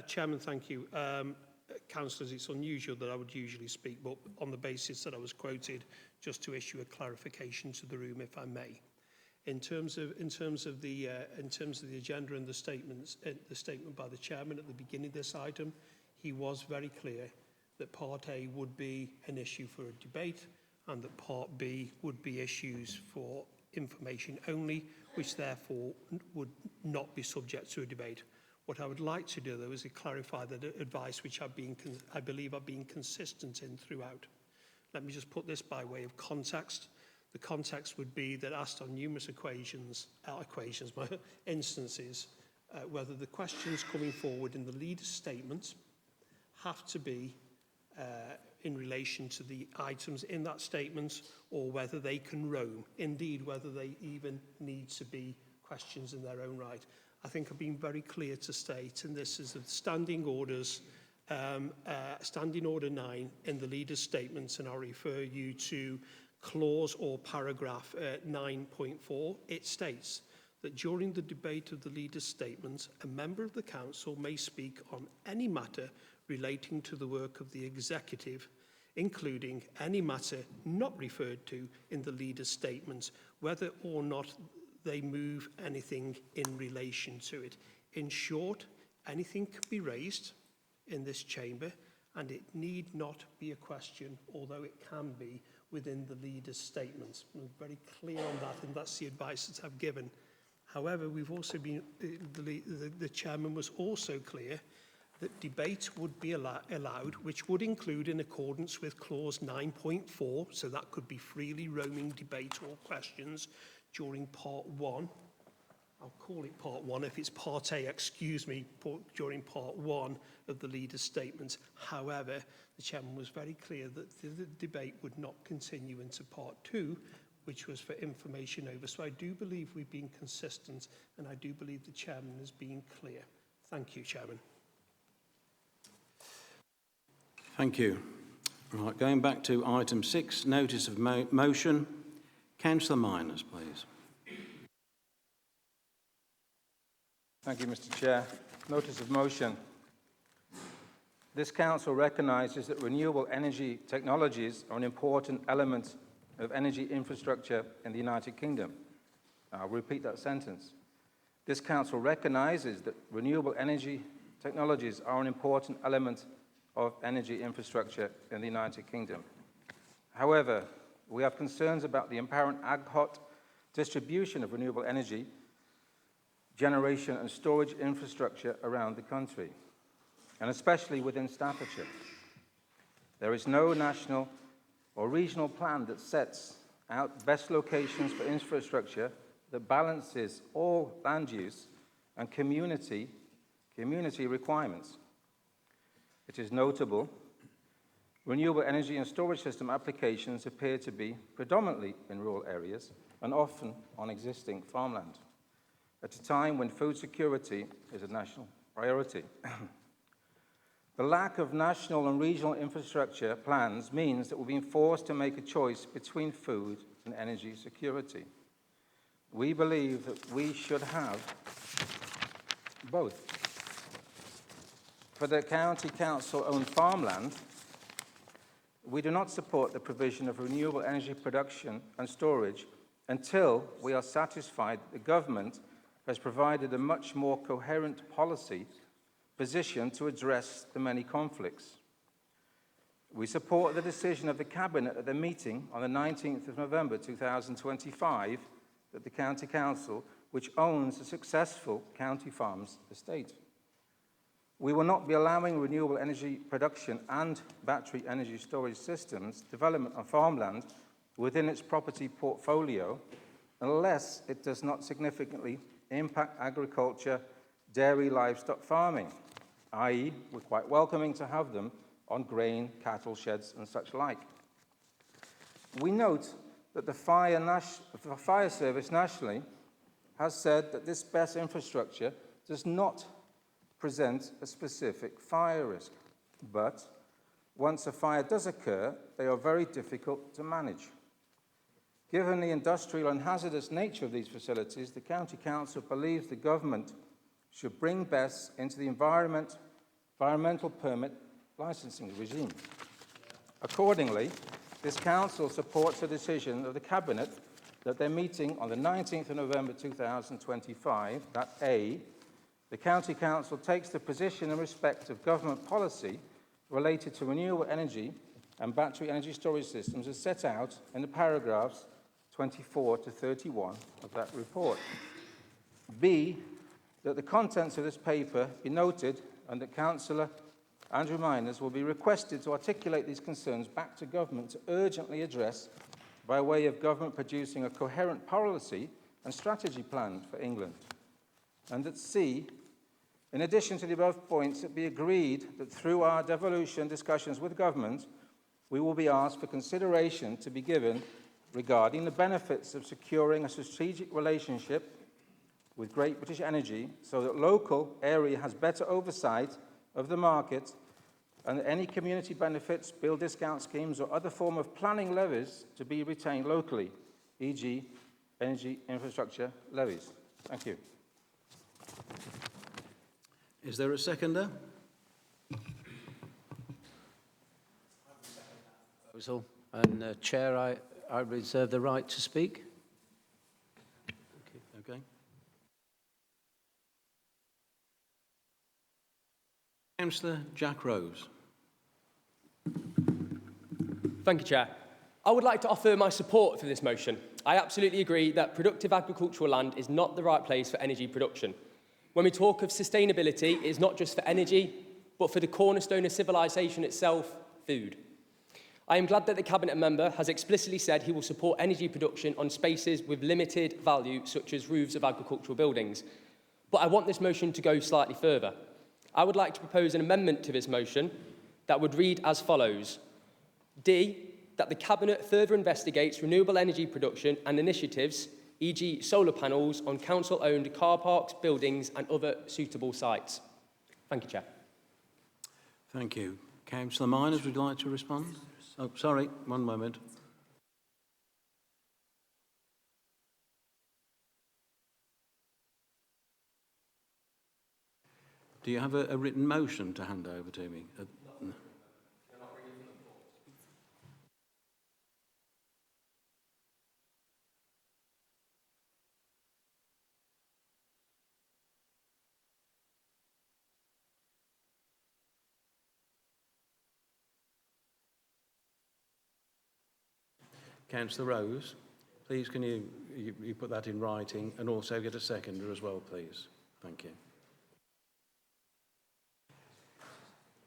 Chairman, thank you. Councillors, it's unusual that I would usually speak, but on the basis that I was quoted, just to issue a clarification to the room, if I may. In terms of the agenda and the statements, the statement by the chairman at the beginning of this item, he was very clear that Part A would be an issue for a debate, and that Part B would be issues for information only, which therefore would not be subject to a debate. What I would like to do, though, is to clarify that advice which I believe I've been consistent in throughout. Let me just put this by way of context. The context would be that asked on numerous instances, whether the questions coming forward in the leader's statement have to be in relation to the items in that statement, or whether they can roam, indeed whether they even need to be questions in their own right. I think I've been very clear to state, and this is the standing orders, Standing Order 9 in the leader's statements, and I'll refer you to clause or paragraph 9.4. It states that during the debate of the leader's statement, a member of the council may speak on any matter relating to the work of the executive, including any matter not referred to in the leader's statement, whether or not they move anything in relation to it. In short, anything can be raised in this chamber, and it need not be a question, although it can be within the leader's statements. I'm very clear on that, and that's the advice that I've given. However, we've also been, the chairman was also clear that debate would be allowed, which would include in accordance with clause 9.4, so that could be freely roaming debate or questions during part 1. I'll call it part 1. If it's part A, excuse me, during part 1 of the leader's statement. However, the chairman was very clear that the debate would not continue into part 2, which was for information over. So I do believe we've been consistent, and I do believe the chairman has been clear. Thank you, Chairman. Thank you. Right, going back to item 6, notice of motion. Councillor Miners, please. Thank you, Mr. Chair. Notice of motion. This council recognises that renewable energy technologies are an important element of energy infrastructure in the United Kingdom. I'll repeat that sentence. This council recognises that renewable energy technologies are an important element of energy infrastructure in the United Kingdom. However, we have concerns about the apparent ad hoc distribution of renewable energy generation and storage infrastructure around the country, and especially within Staffordshire. There is no national or regional plan that sets out best locations for infrastructure that balances all land use and community requirements. It is notable, renewable energy and storage system applications appear to be predominantly in rural areas and often on existing farmland, at a time when food security is a national priority. The lack of national and regional infrastructure plans means that we're being forced to make a choice between food and energy security. We believe that we should have both. For the county council-owned farmland, we do not support the provision of renewable energy production and storage until we are satisfied that the government has provided a much more coherent policy position to address the many conflicts. We support the decision of the Cabinet at the meeting on the 19th of November 2025 that the County Council, which owns a successful county farms estate. We will not be allowing renewable energy production and battery energy storage systems development on farmland within its property portfolio unless it does not significantly impact agriculture, dairy, livestock farming, i.e. we're quite welcoming to have them on grain, cattle sheds and such like. We note that the fire service nationally has said that this best infrastructure does not present a specific fire risk, but once a fire does occur, they are very difficult to manage. Given the industrial and hazardous nature of these facilities, the County Council believes the government should bring BESS into the environmental permit licensing regime. Accordingly, this Council supports a decision of the Cabinet that they're meeting on the 19th of November 2025, that A, the County Council takes the position in respect of government policy related to renewable energy and battery energy storage systems as set out in the paragraphs 24 to 31 of that report. B, that the contents of this paper be noted and that Councillor Andrew Miners will be requested to articulate these concerns back to government to urgently address by way of government producing a coherent policy and strategy plan for England. And that C, in addition to the above points, it be agreed that through our devolution discussions with government, we will be asked for consideration to be given regarding the benefits of securing a strategic relationship with Great British Energy so that local area has better oversight of the market and that any community benefits, bill discount schemes or other form of planning levies to be retained locally, e.g. energy infrastructure levies. Thank you. Is there a seconder? Proposal. And Chair, I reserve the right to speak. Okay. Councillor Jack Rose. Thank you, Chair. I would like to offer my support for this motion. I absolutely agree that productive agricultural land is not the right place for energy production. When we talk of sustainability, it is not just for energy, but for the cornerstone of civilization itself, food. I am glad that the Cabinet member has explicitly said he will support energy production on spaces with limited value, such as roofs of agricultural buildings. But I want this motion to go slightly further. I would like to propose an amendment to this motion that would read as follows. D, that the Cabinet further investigates renewable energy production and initiatives, e.g. solar panels, on council-owned car parks, buildings and other suitable sites. Thank you, Chair. Thank you. Councillor Miners, would you like to respond? Oh, sorry, one moment. Do you have a written motion to hand over to me? No. Councillor Rose, please can you put that in writing and also get a seconder as well, please. Thank you.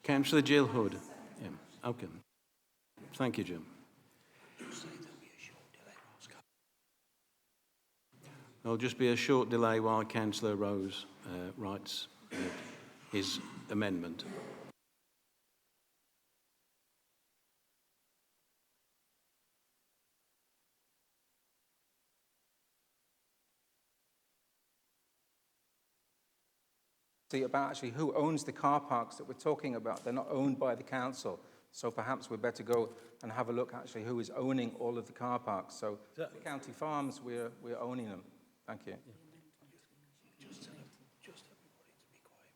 Councillor Jill Hood. Yeah, okay. Thank you, Jim. There'll just be a short delay while Councillor Rose writes his amendment. About actually who owns the car parks that we're talking about. They're not owned by the council, so perhaps we'd better go and have a look actually who is owning all of the car parks. So the county farms, we're owning them. Thank you. Just everybody to be quiet.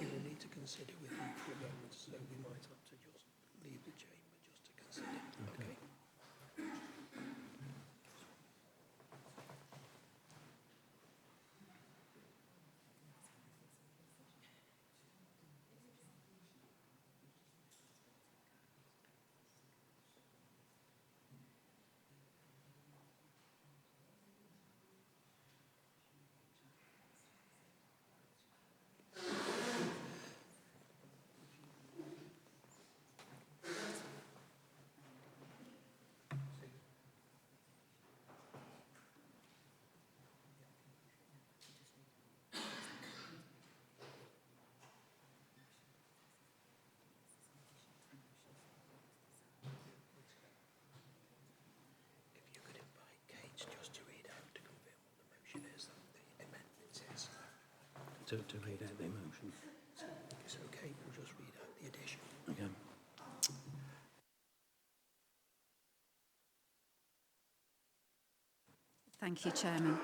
You will need to consider with me for a moment, so we might have to just leave the chamber just to consider. Okay. to read out the motion. It's okay, we'll just read out the addition. Okay. Thank you, Chairman.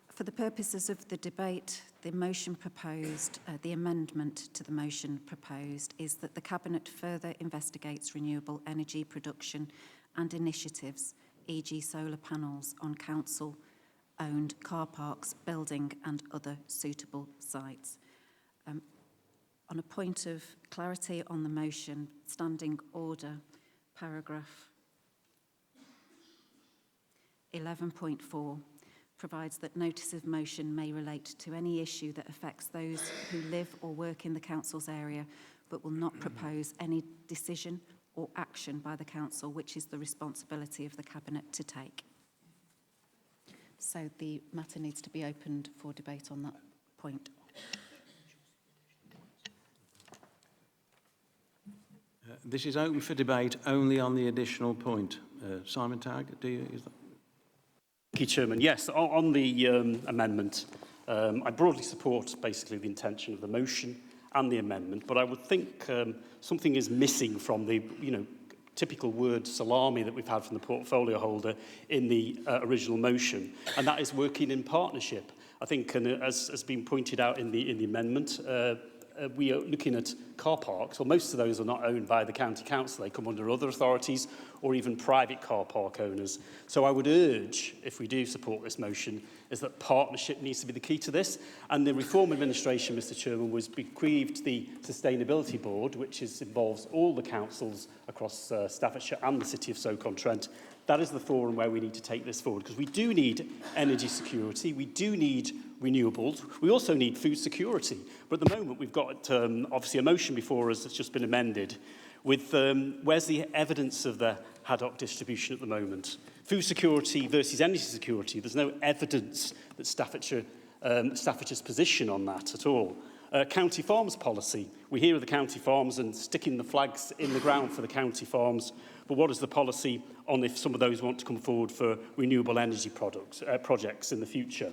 For the purposes of the debate, the motion proposed, the amendment to the motion proposed is that the Cabinet further investigates renewable energy production and initiatives, e.g. solar panels on council-owned car parks, building and other suitable sites. On a point of clarity on the motion, standing order, paragraph 11.4 provides that notice of motion may relate to any issue that affects those who live or work in the council's area, but will not propose any decision or action by the council, which is the responsibility of the Cabinet to take. So the matter needs to be opened for debate on that point. This is open for debate only on the additional point. Simon Tagg, is that? Thank you, Chairman. Yes, on the amendment, I broadly support basically the intention of the motion and the amendment, but I would think something is missing from the, typical word salami that we've had from the portfolio holder in the original motion, and that is working in partnership. I think, as has been pointed out in the amendment, we are looking at car parks. Well, most of those are not owned by the county council. They come under other authorities or even private car park owners. So I would urge, if we do support this motion, is that partnership needs to be the key to this. And the Reform Administration, Mr Chairman, was bequeathed the Sustainability Board, which involves all the councils across Staffordshire and the City of Stoke-on-Trent. That is the forum where we need to take this forward, because we do need energy security, we do need renewables, we also need food security. But at the moment we've got obviously a motion before us that's just been amended with where's the evidence of the haddock distribution at the moment? Food security versus energy security, there's no evidence that Staffordshire's position on that at all. County farms policy, we hear of the county farms and sticking the flags in the ground for the county farms, but what is the policy on if some of those want to come forward for renewable energy projects in the future?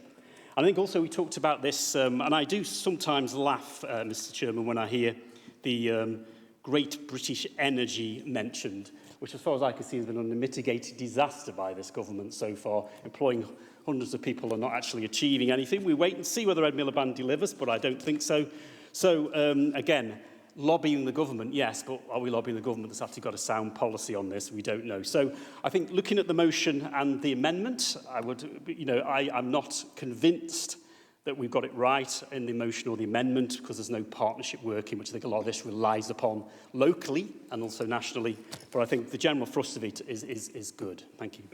I think also we talked about this, and I do sometimes laugh, Mr Chairman, when I hear the Great British Energy mentioned, which as far as I can see has been an unmitigated disaster by this government so far, employing hundreds of people and not actually achieving anything. We wait and see whether Ed Miliband delivers, but I don't think so. So, again, lobbying the government, yes, but are we lobbying the government that's actually got a sound policy on this? We don't know. So I think looking at the motion and the amendment, I'm not convinced that we've got it right in the motion or the amendment, because there's no partnership working, which I think a lot of this relies upon locally and also nationally. But I think the general thrust of it is good. Thank you.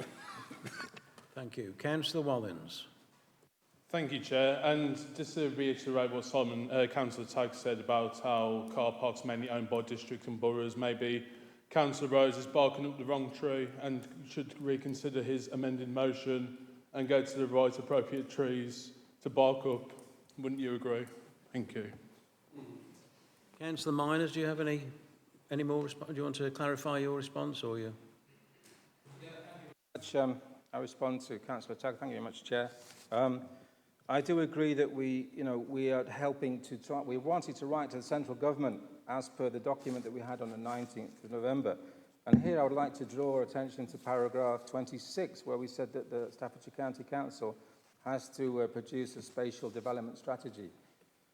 Thank you. Councillor Wallins. Thank you, Chair. And just to reiterate what Councillor Tagg said about how car parks mainly owned by districts and boroughs, maybe Councillor Rose is barking up the wrong tree and should reconsider his amended motion and go to the right appropriate trees to bark up. Wouldn't you agree? Thank you. Councillor Miners, do you have any more response? Do you want to clarify your response, or you? Yeah, thank you very much. I respond to Councillor Tagg. Thank you very much, Chair. I do agree that we are helping to try. We wanted to write to the central government as per the document that we had on the 19th of November. And here I would like to draw attention to paragraph 26, where we said that the Staffordshire County Council has to produce a spatial development strategy.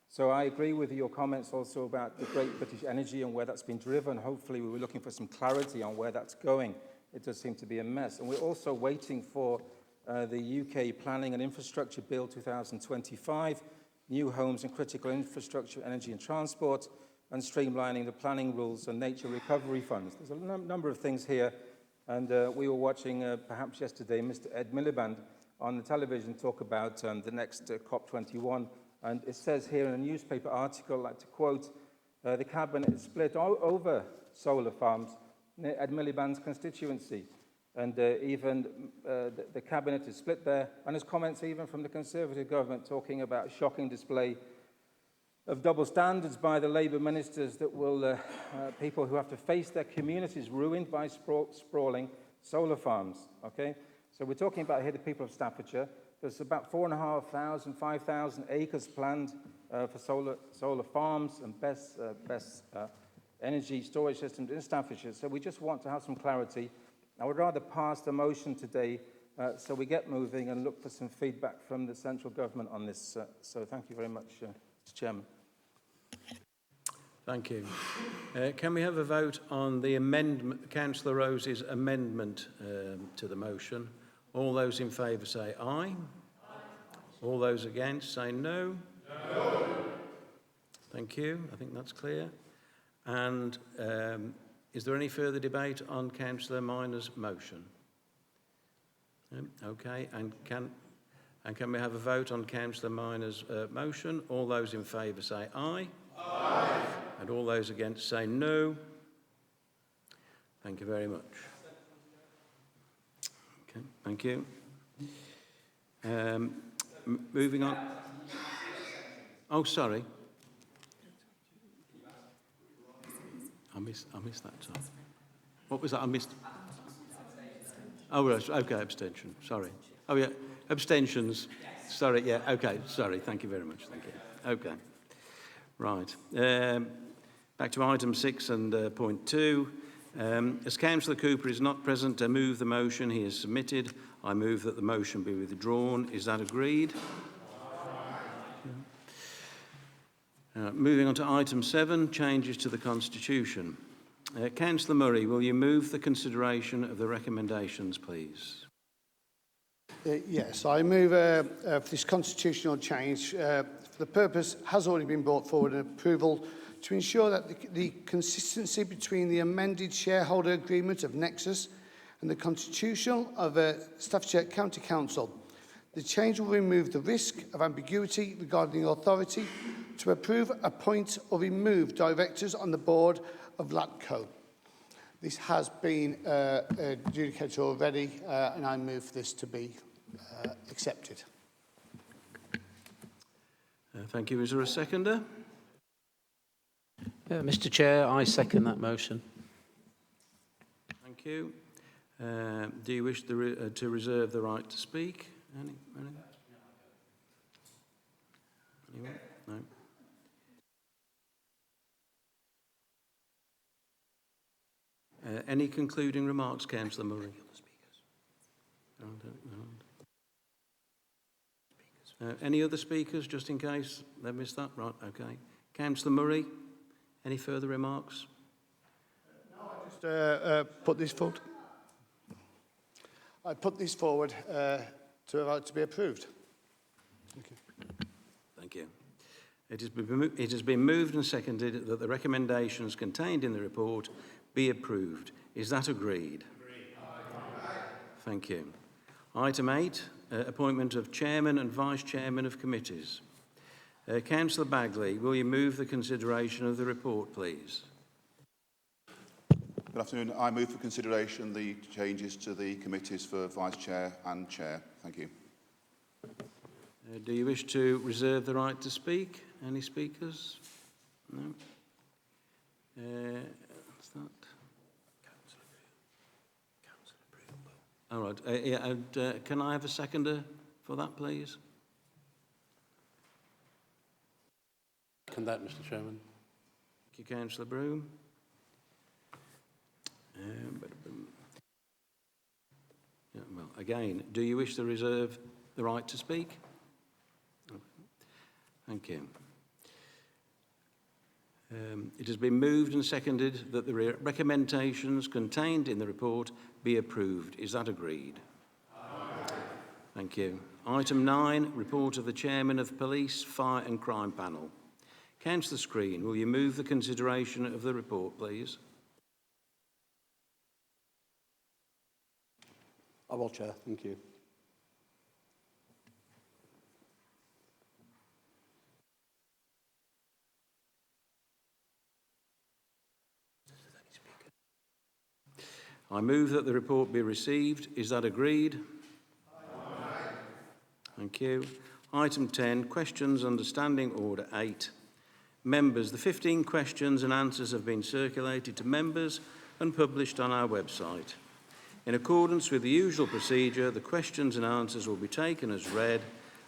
So I agree with your comments also about the Great British Energy and where that's been driven. Hopefully we were looking for some clarity on where that's going. It does seem to be a mess. And we're also waiting for the UK Planning and Infrastructure Bill 2025, new homes and critical infrastructure, energy and transport, and streamlining the planning rules and nature recovery funds. There's a number of things here. And we were watching, perhaps yesterday, Mr. Ed Miliband on the television talk about the next COP21. And it says here in a newspaper article, I'd like to quote, the Cabinet is split over solar farms near Ed Miliband's constituency. And even the Cabinet is split there. And there's comments even from the Conservative government talking about shocking display of double standards by the Labour ministers that will, people who have to face their communities ruined by sprawling solar farms, okay? So we're talking about here the people of Staffordshire. There's about 4,500, 5,000 acres planned for solar farms and best energy storage systems in Staffordshire. So we just want to have some clarity. I would rather pass the motion today so we get moving and look for some feedback from the central government on this. So thank you very much, Mr. Chairman. Thank you. Can we have a vote on the amendment, Councillor Rose's amendment to the motion? All those in favour say aye. Aye. All those against say no. No. Thank you. I think that's clear. And is there any further debate on Councillor Minor's motion? Okay. And can we have a vote on Councillor Minor's motion? All those in favour say aye. Aye. And all those against say no. Thank you very much. Okay, thank you. Moving on. Oh, sorry. I missed that. Sorry. What was that? I missed. Oh, right. Okay, abstention. Sorry. Oh, yeah. Abstentions. Sorry. Yeah. Okay. Sorry. Thank you very much. Thank you. Okay. Right. Back to item 6 and point 2. As Councillor Cooper is not present to move the motion he has submitted, I move that the motion be withdrawn. Is that agreed? Moving on to item 7, changes to the Constitution. Councillor Murray, will you move the consideration of the recommendations, please? Yes, I move for this constitutional change. The purpose has already been brought forward in approval to ensure that the consistency between the amended shareholder agreement of Nexus and the Constitution of Staffordshire County Council. The change will remove the risk of ambiguity regarding the authority to approve, appoint or remove directors on the board of LATCO. This has been adjudicated already and I move for this to be accepted. Thank you. Is there a seconder? Mr. Chair, I second that motion. Thank you. Do you wish to reserve the right to speak? Anyone? No. Any concluding remarks, Councillor Murray? Any other speakers, just in case they missed that? Right, okay. Councillor Murray, any further remarks? No, I just put this forward. I put this forward to be approved. Thank you. Thank you. It has been moved and seconded that the recommendations contained in the report be approved. Is that agreed? Agreed. Thank you. Item 8, appointment of Chairman and Vice-Chairmen of committees. Councillor Bagley, will you move the consideration of the report, please? Good afternoon. I move for consideration the changes to the committees for Vice-Chair and Chair. Thank you. Do you wish to reserve the right to speak? Any speakers? No? What's that? All right. Yeah, and can I have a seconder for that, please? Second that, Mr. Chairman. Thank you, Councillor Broom. Yeah, well, again, do you wish to reserve the right to speak? Thank you. It has been moved and seconded that the recommendations contained in the report be approved. Is that agreed? Aye. Thank you. Item 9, report of the Chairman of the Police, Fire and Crime Panel. Councillor Screen, will you move the consideration of the report, please? I will, Chair. Thank you. I move that the report be received. Is that agreed? Aye. Thank you. Item 10, questions under Standing Order 8. Members, the 15 questions and answers have been circulated to members and published on our website. In accordance with the usual procedure, the questions and answers will be taken as read.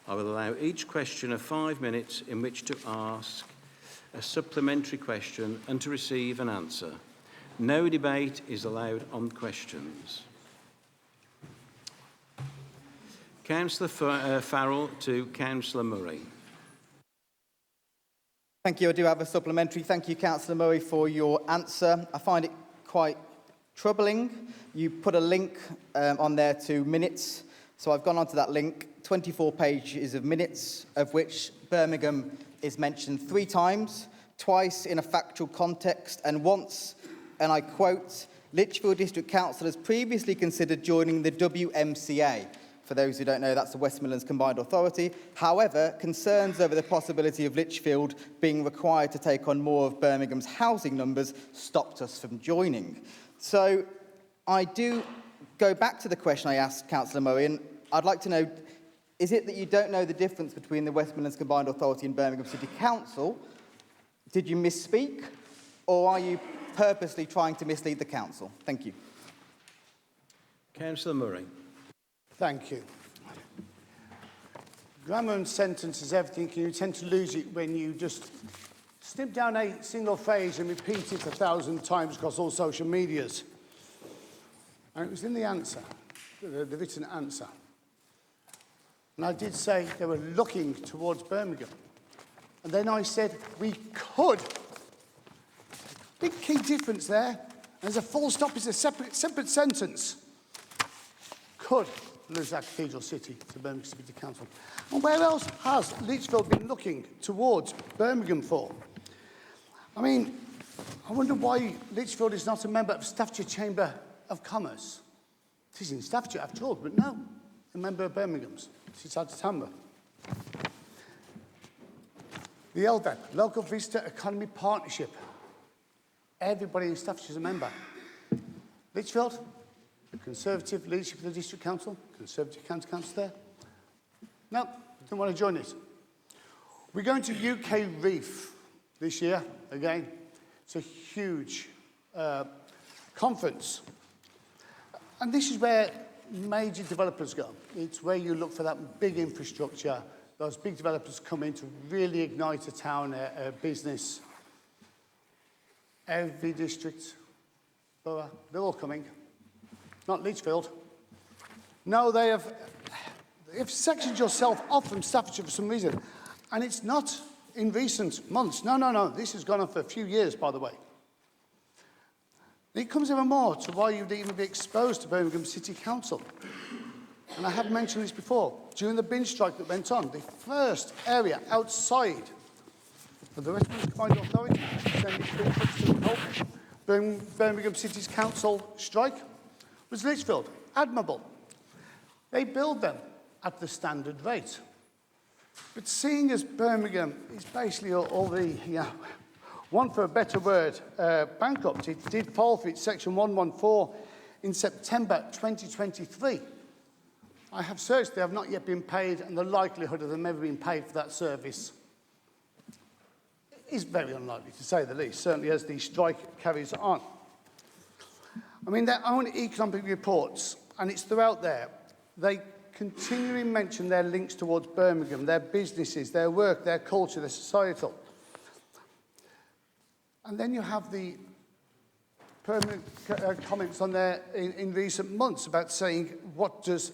I will allow each questioner 5 minutes in which to ask a supplementary question and to receive an answer. No debate is allowed on questions. Councillor Farrell to Councillor Murray. Thank you. I do have a supplementary. Thank you, Councillor Murray, for your answer. I find it quite troubling. You put a link on there to minutes. So I've gone onto that link, 24 pages of minutes, of which Birmingham is mentioned 3 times, twice in a factual context, and once, and I quote, Lichfield District Council has previously considered joining the WMCA. For those who don't know, that's the West Midlands Combined Authority. However, concerns over the possibility of Lichfield being required to take on more of Birmingham's housing numbers stopped us from joining. So I do go back to the question I asked Councillor Murray, and I'd like to know, is it that you don't know the difference between the West Midlands Combined Authority and Birmingham City Council? Did you misspeak? Or are you purposely trying to mislead the council? Thank you. Councillor Murray. Thank you. Grammar and sentence is everything, and you tend to lose it when you just snip down a single phrase and repeat it 1,000 times across all social medias. And it was in the answer, the written answer. And I did say they were looking towards Birmingham. And then I said, we could. Big key difference there. There's a full stop, it's a separate sentence. Could lose that cathedral city to Birmingham City Council. And where else has Lichfield been looking towards Birmingham for? I mean, I wonder why Lichfield is not a member of Staffordshire Chamber of Commerce. It is in Staffordshire after all, but no, a member of Birmingham's. It's out of Tamworth. The LVEP, Local Visitor Economy Partnership. Everybody in Staffordshire is a member. Lichfield, Conservative leadership of the District Council, Conservative County Council there. No, don't want to join it. We're going to UK Reef this year, again. It's a huge conference. And this is where major developers go. It's where you look for that big infrastructure. Those big developers come in to really ignite a town, a business. Every district, borough, they're all coming. Not Lichfield. No, they've sectioned yourself off from Staffordshire for some reason. And it's not in recent months. No. This has gone on for a few years, by the way. It comes even more to why you'd even be exposed to Birmingham City Council. And I have mentioned this before. During the bin strike that went on, the first area outside of the West Midlands Combined Authority to help Birmingham City's council strike was Lichfield. Admirable. They build them at the standard rate. But seeing as Birmingham is basically already, one for a better word, bankrupt, it did fall for its Section 114 in September 2023. I have searched, they have not yet been paid, and the likelihood of them ever being paid for that service is very unlikely, to say the least, certainly as the strike carries on. I mean, their own economic reports, and it's throughout there, they continually mention their links towards Birmingham, their businesses, their work, their culture, their societal. And then you have the permanent comments on there in recent months about saying, what does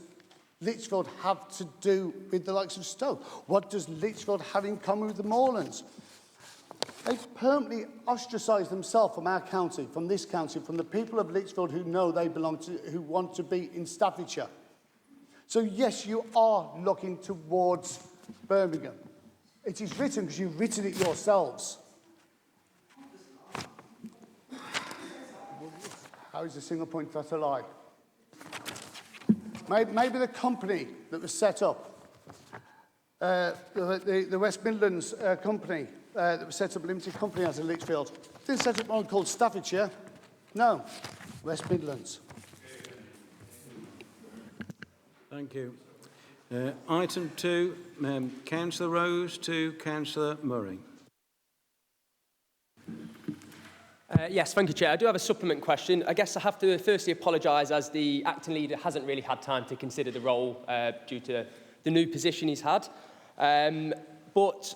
Lichfield have to do with the likes of Stoke? What does Lichfield have in common with the Moorlands? They've permanently ostracised themselves from our county, from this county, from the people of Lichfield who know they belong to, who want to be in Staffordshire. So yes, you are looking towards Birmingham. It is written because you've written it yourselves. How is a single point that a lie? Maybe the company that was set up, the West Midlands company that was set up, limited company as a Lichfield, didn't set up one called Staffordshire. No, West Midlands. Thank you. Item 2, Councillor Rose to Councillor Murray. Yes, thank you, Chair. I do have a supplement question. I guess I have to firstly apologise as the acting leader hasn't really had time to consider the role due to the new position he's had. But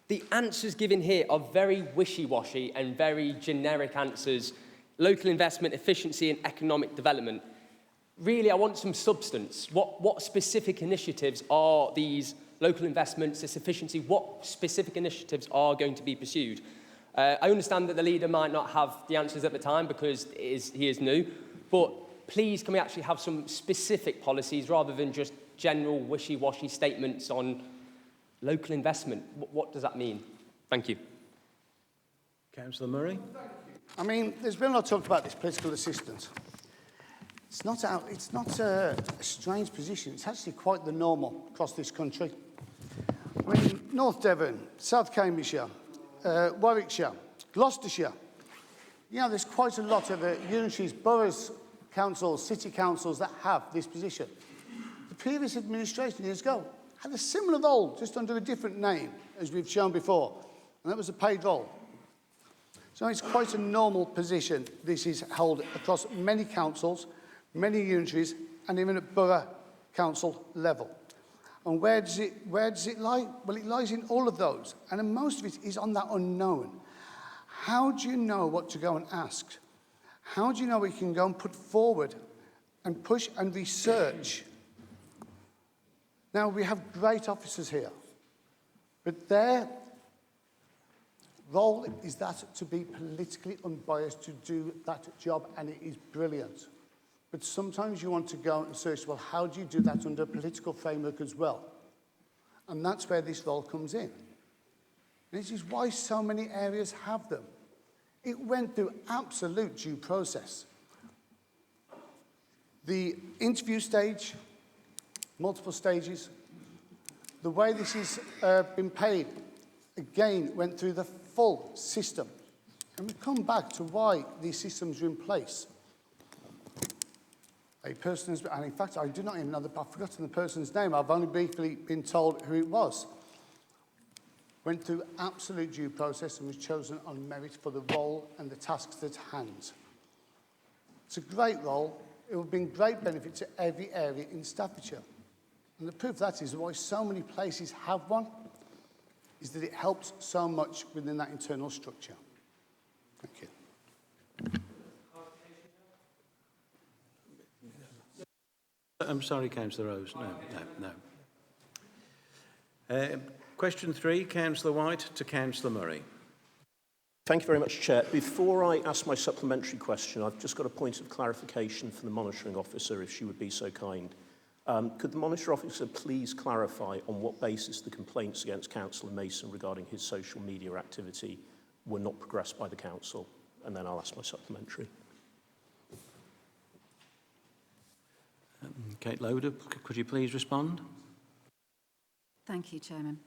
the answers given here are very wishy-washy and very generic answers. Local investment, efficiency and economic development. Really, I want some substance. What specific initiatives are these local investments, this efficiency, what specific initiatives are going to be pursued? I understand that the leader might not have the answers at the time because he is new, but please can we actually have some specific policies rather than just general wishy-washy statements on local investment? What does that mean? Thank you. Councillor Murray. I mean, there's been a lot talked about this political assistance. It's not a strange position. It's actually quite the normal across this country. I mean, North Devon, South Cambridgeshire, Warwickshire, Gloucestershire. You know, there's quite a lot of unitaries, boroughs, councils, city councils that have this position. The previous administration years ago had a similar role, just under a different name, as we've shown before, and that was a paid role. So it's quite a normal position. This is held across many councils, many unitaries, and even at borough council level. And where does it lie? Well, it lies in all of those, and most of it is on that unknown. How do you know what to go and ask? How do you know what you can go and put forward and push and research? Now, we have great officers here, but their role is that to be politically unbiased, to do that job, and it is brilliant. But sometimes you want to go and search, well, how do you do that under a political framework as well? And that's where this role comes in. And this is why so many areas have them. It went through absolute due process. The interview stage, multiple stages, the way this has been paid, again, went through the full system. And we come back to why these systems are in place. A person has, and in fact, I do not even know I've forgotten the person's name. I've only briefly been told who it was. Went through absolute due process and was chosen on merit for the role and the tasks at hand. It's a great role. It will bring great benefit to every area in Staffordshire. And the proof of that is why so many places have one, is that it helps so much within that internal structure. Thank you. I'm sorry, Councillor Rose. No. Question 3, Councillor White to Councillor Murray. Thank you very much, Chair. Before I ask my supplementary question, I've just got a point of clarification for the monitoring officer, if she would be so kind. Could the monitoring officer please clarify on what basis the complaints against Councillor Mason regarding his social media activity were not progressed by the council? And then I'll ask my supplementary. Kate Loder, could you please respond? Thank you, Chairman.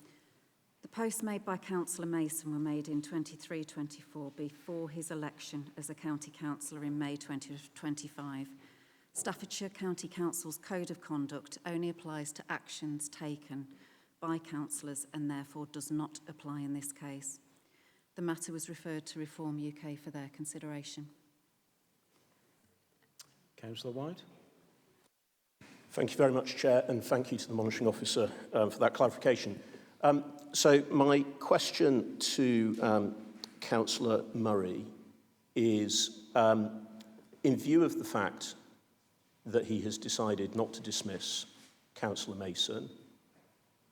The posts made by Councillor Mason were made in 23-24 before his election as a county councillor in May 2025. Staffordshire County Council's Code of Conduct only applies to actions taken by councillors and therefore does not apply in this case. The matter was referred to Reform UK for their consideration. Councillor White. Thank you very much, Chair, and thank you to the monitoring officer for that clarification. So my question to Councillor Murray is, in view of the fact that he has decided not to dismiss Councillor Mason,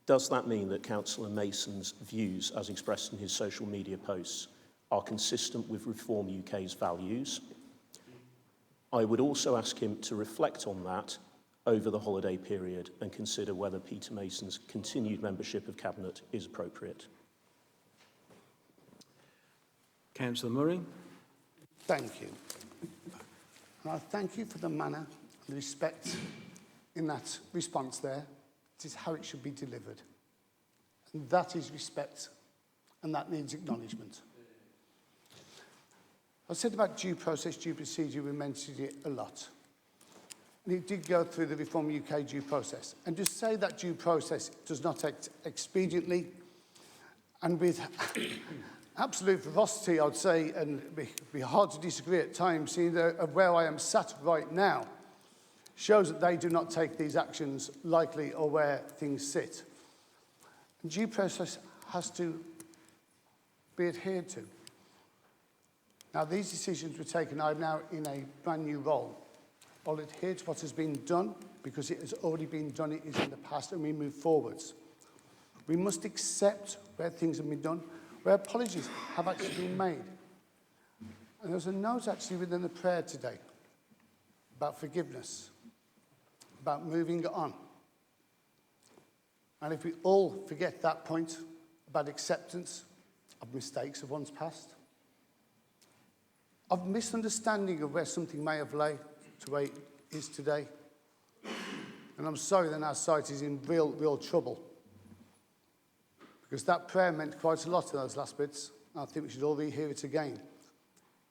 does that mean that Councillor Mason's views, as expressed in his social media posts, are consistent with Reform UK's values? I would also ask him to reflect on that over the holiday period and consider whether Peter Mason's continued membership of Cabinet is appropriate. Councillor Murray. Thank you. And I thank you for the manner and the respect in that response there. It is how it should be delivered. And that is respect, and that needs acknowledgement. I said about due process, due procedure, we mentioned it a lot. And it did go through the Reform UK due process. And to say that due process does not act expediently and with absolute ferocity, I'd say, and it'd be hard to disagree at times, seeing where I am sat right now, shows that they do not take these actions lightly or where things sit. And due process has to be adhered to. Now, these decisions were taken. I'm now in a brand new role. I'll adhere to what has been done because it has already been done, it is in the past, and we move forwards. We must accept where things have been done, where apologies have actually been made. And there's a note actually within the prayer today about forgiveness, about moving on. And if we all forget that point about acceptance of mistakes of one's past, of misunderstanding of where something may have lay to where it is today, and I'm sorry that our site is in real trouble, because that prayer meant quite a lot in those last bits. I think we should all rehear it again.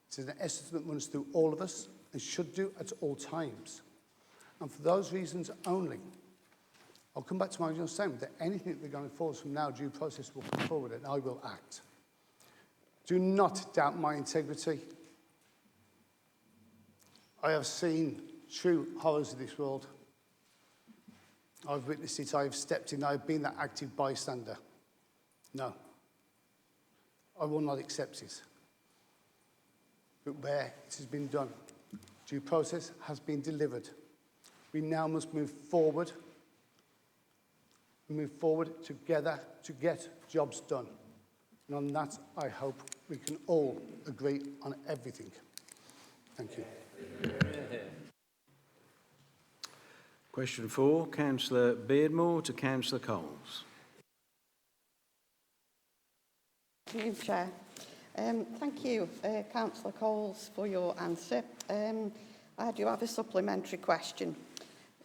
It's an essence that runs through all of us and should do at all times. And for those reasons only, I'll come back to my original statement that anything that we're going forward from now, due process will come forward and I will act. Do not doubt my integrity. I have seen true horrors of this world. I've witnessed it, I've stepped in, I've been that active bystander. No, I will not accept it. But where it has been done, due process has been delivered. We now must move forward together to get jobs done. And on that, I hope we can all agree on everything. Thank you. Question 4, Councillor Beardmore to Councillor Coles. Thank you, Chair. Thank you, Councillor Coles, for your answer. I do have a supplementary question.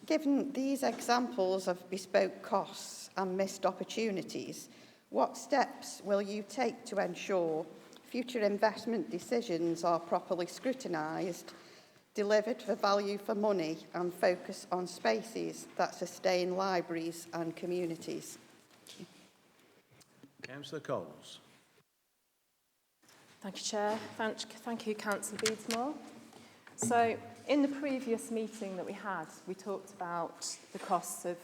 Given these examples of bespoke costs and missed opportunities, what steps will you take to ensure future investment decisions are properly scrutinised, delivered for value for money and focus on spaces that sustain libraries and communities? Councillor Coles. Thank you, Chair. Thank you, Councillor Beardmore. So, in the previous meeting that we had, we talked about the costs of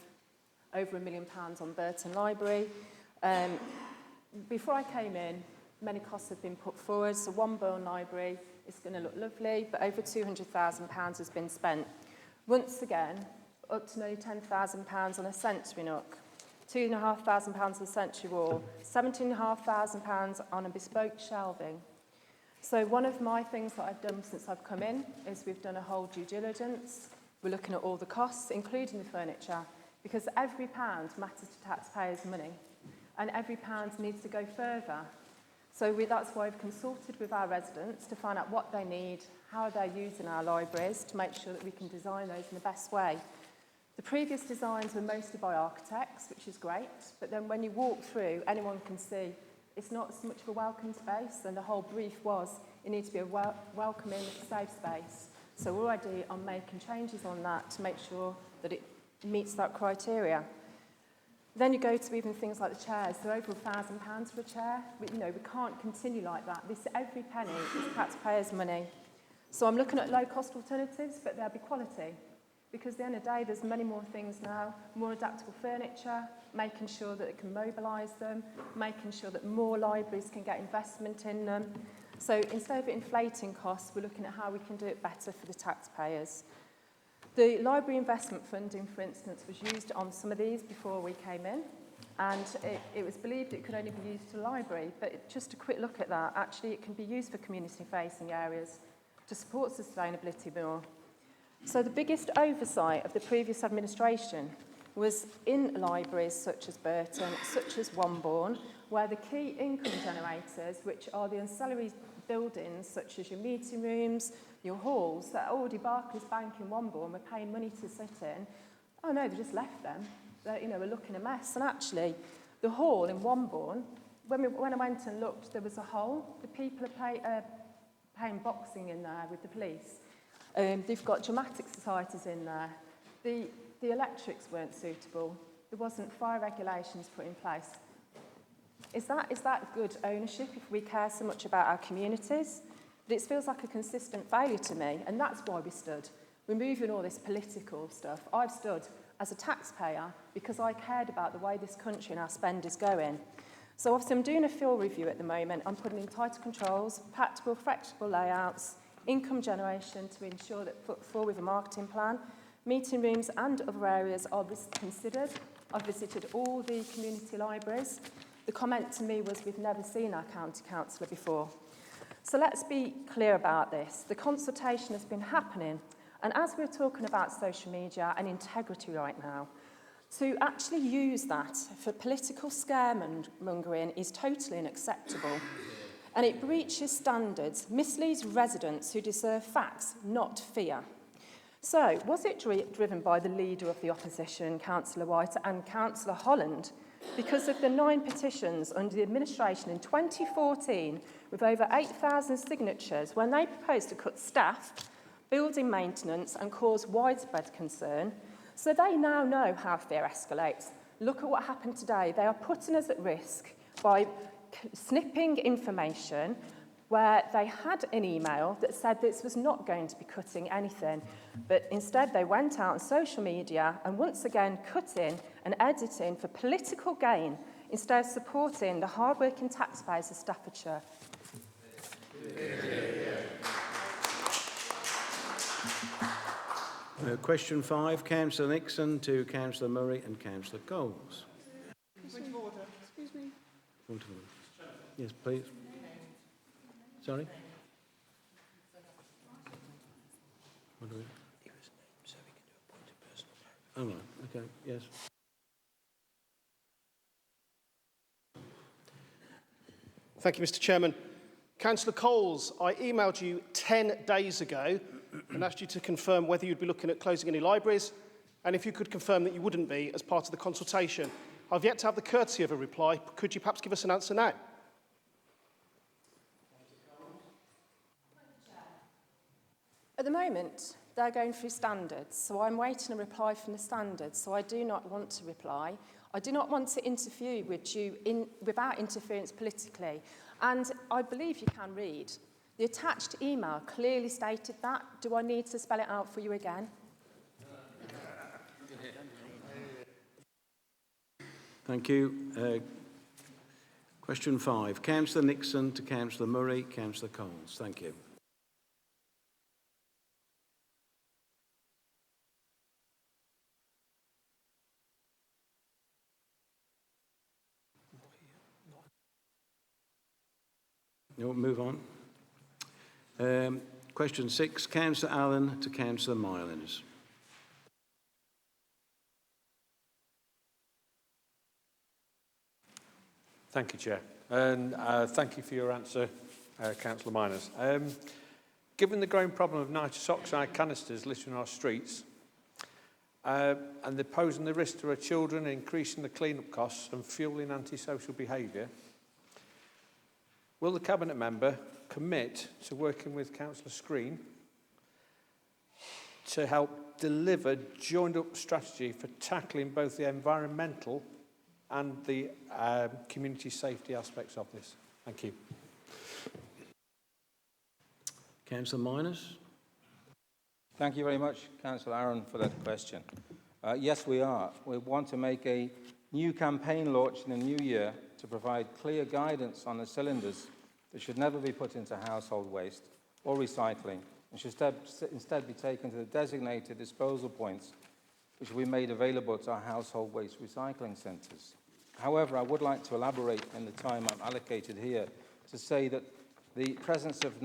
over £1 million on Burton Library. Before I came in, many costs have been put forward. So, one Burn Library is going to look lovely, but over £200,000 has been spent. Once again, up to nearly £10,000 on a sensory nook, £2,500 on a sensory wall, £17,500 on a bespoke shelving. So one of my things that I've done since I've come in is we've done a whole due diligence. We're looking at all the costs, including the furniture, because every pound matters to taxpayers' money, and every pound needs to go further. So that's why we've consulted with our residents to find out what they need, how they're using our libraries, to make sure that we can design those in the best way. The previous designs were mostly by architects, which is great, but then when you walk through, anyone can see it's not so much of a welcome space, and the whole brief was it needs to be a welcoming, safe space. So we're already on making changes on that to make sure that it meets that criteria. Then you go to even things like the chairs. They're over £1,000 for a chair. We can't continue like that. Every penny is taxpayers' money. So I'm looking at low-cost alternatives, but there'll be quality. Because at the end of the day, there's many more things now, more adaptable furniture, making sure that it can mobilise them, making sure that more libraries can get investment in them. So instead of inflating costs, we're looking at how we can do it better for the taxpayers. The library investment funding, for instance, was used on some of these before we came in, and it was believed it could only be used to the library, but just a quick look at that, actually it can be used for community-facing areas to support sustainability more. So the biggest oversight of the previous administration was in libraries such as Burton, such as Wombourne, where the key income generators, which are the ancillary buildings such as your meeting rooms, your halls, that already Barclays Bank in Wombourne were paying money to sit in. Oh no, they just left them. We're looking a mess. And actually, the hall in Wombourne, when I went and looked, there was a hole. The people are playing boxing in there with the police. They've got dramatic societies in there. The electrics weren't suitable. There wasn't fire regulations put in place. Is that good ownership if we care so much about our communities? But it feels like a consistent failure to me, and that's why we stood. Removing all this political stuff, I've stood as a taxpayer because I cared about the way this country and our spend is going. So obviously I'm doing a field review at the moment. I'm putting in tighter controls, practical, flexible layouts, income generation to ensure that put forward a marketing plan, meeting rooms and other areas are considered. I've visited all the community libraries. The comment to me was, we've never seen our county councillor before. So let's be clear about this. The consultation has been happening, and as we're talking about social media and integrity right now, to actually use that for political scaremongering is totally unacceptable. And it breaches standards, misleads residents who deserve facts, not fear. So, was it driven by the leader of the opposition, Councillor White, and Councillor Holland, because of the 9 petitions under the administration in 2014 with over 8,000 signatures when they proposed to cut staff, building maintenance and cause widespread concern? So they now know how fear escalates. Look at what happened today. They are putting us at risk by snipping information where they had an email that said this was not going to be cutting anything. But instead they went out on social media and once again cutting and editing for political gain instead of supporting the hard-working taxpayers of Staffordshire. Question 5, Councillor Nixon to Councillor Murray and Councillor Coles. Excuse me. Yes, please. Sorry? What do we... So we can do a point of personal. Oh, right. Okay, yes. Thank you, Mr. Chairman. Councillor Coles, I emailed you 10 days ago and asked you to confirm whether you'd be looking at closing any libraries and if you could confirm that you wouldn't be as part of the consultation. I've yet to have the courtesy of a reply. Could you perhaps give us an answer now? At the moment, they're going through standards, so I'm waiting a reply from the standards, so I do not want to reply. I do not want to interfere with you without interference politically, and I believe you can read. The attached email clearly stated that. Do I need to spell it out for you again? Thank you. Question 5, Councillor Nixon to Councillor Murray, Councillor Coles. Thank you. We'll move on. Question 6, Councillor Allen to Councillor Mylands. Thank you, Chair. And thank you for your answer, Councillor Miners. Given the growing problem of nitrous oxide canisters littering our streets, and they're posing the risk to our children, increasing the clean-up costs and fuelling antisocial behaviour, will the Cabinet member commit to working with Councillor Screen to help deliver joined-up strategy for tackling both the environmental and the community safety aspects of this? Thank you. Councillor Miners. Thank you very much, Councillor Aaron, for that question. Yes, we are. We want to make a new campaign launch in the new year to provide clear guidance on the cylinders that should never be put into household waste or recycling and should instead be taken to the designated disposal points which will be made available to our household waste recycling centres. However, I would like to elaborate in the time I'm allocated here to say that the presence of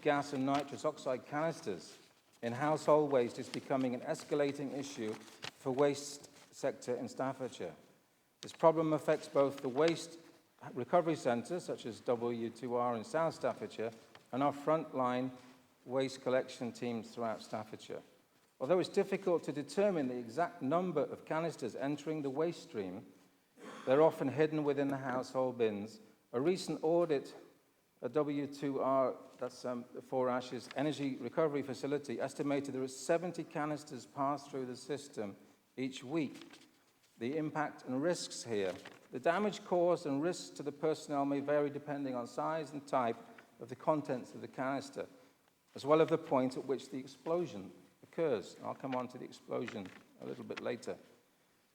gas and nitrous oxide canisters in household waste is becoming an escalating issue for waste sector in Staffordshire. This problem affects both the waste recovery centres, such as W2R in South Staffordshire, and our frontline waste collection teams throughout Staffordshire. Although it's difficult to determine the exact number of canisters entering the waste stream, they're often hidden within the household bins. A recent audit at W2R, that's For Ashes Energy Recovery Facility, estimated there are 70 canisters passed through the system each week. the impact and risks here. The damage caused and risks to the personnel may vary depending on size and type of the contents of the canister, as well as the point at which the explosion occurs. I'll come on to the explosion a little bit later.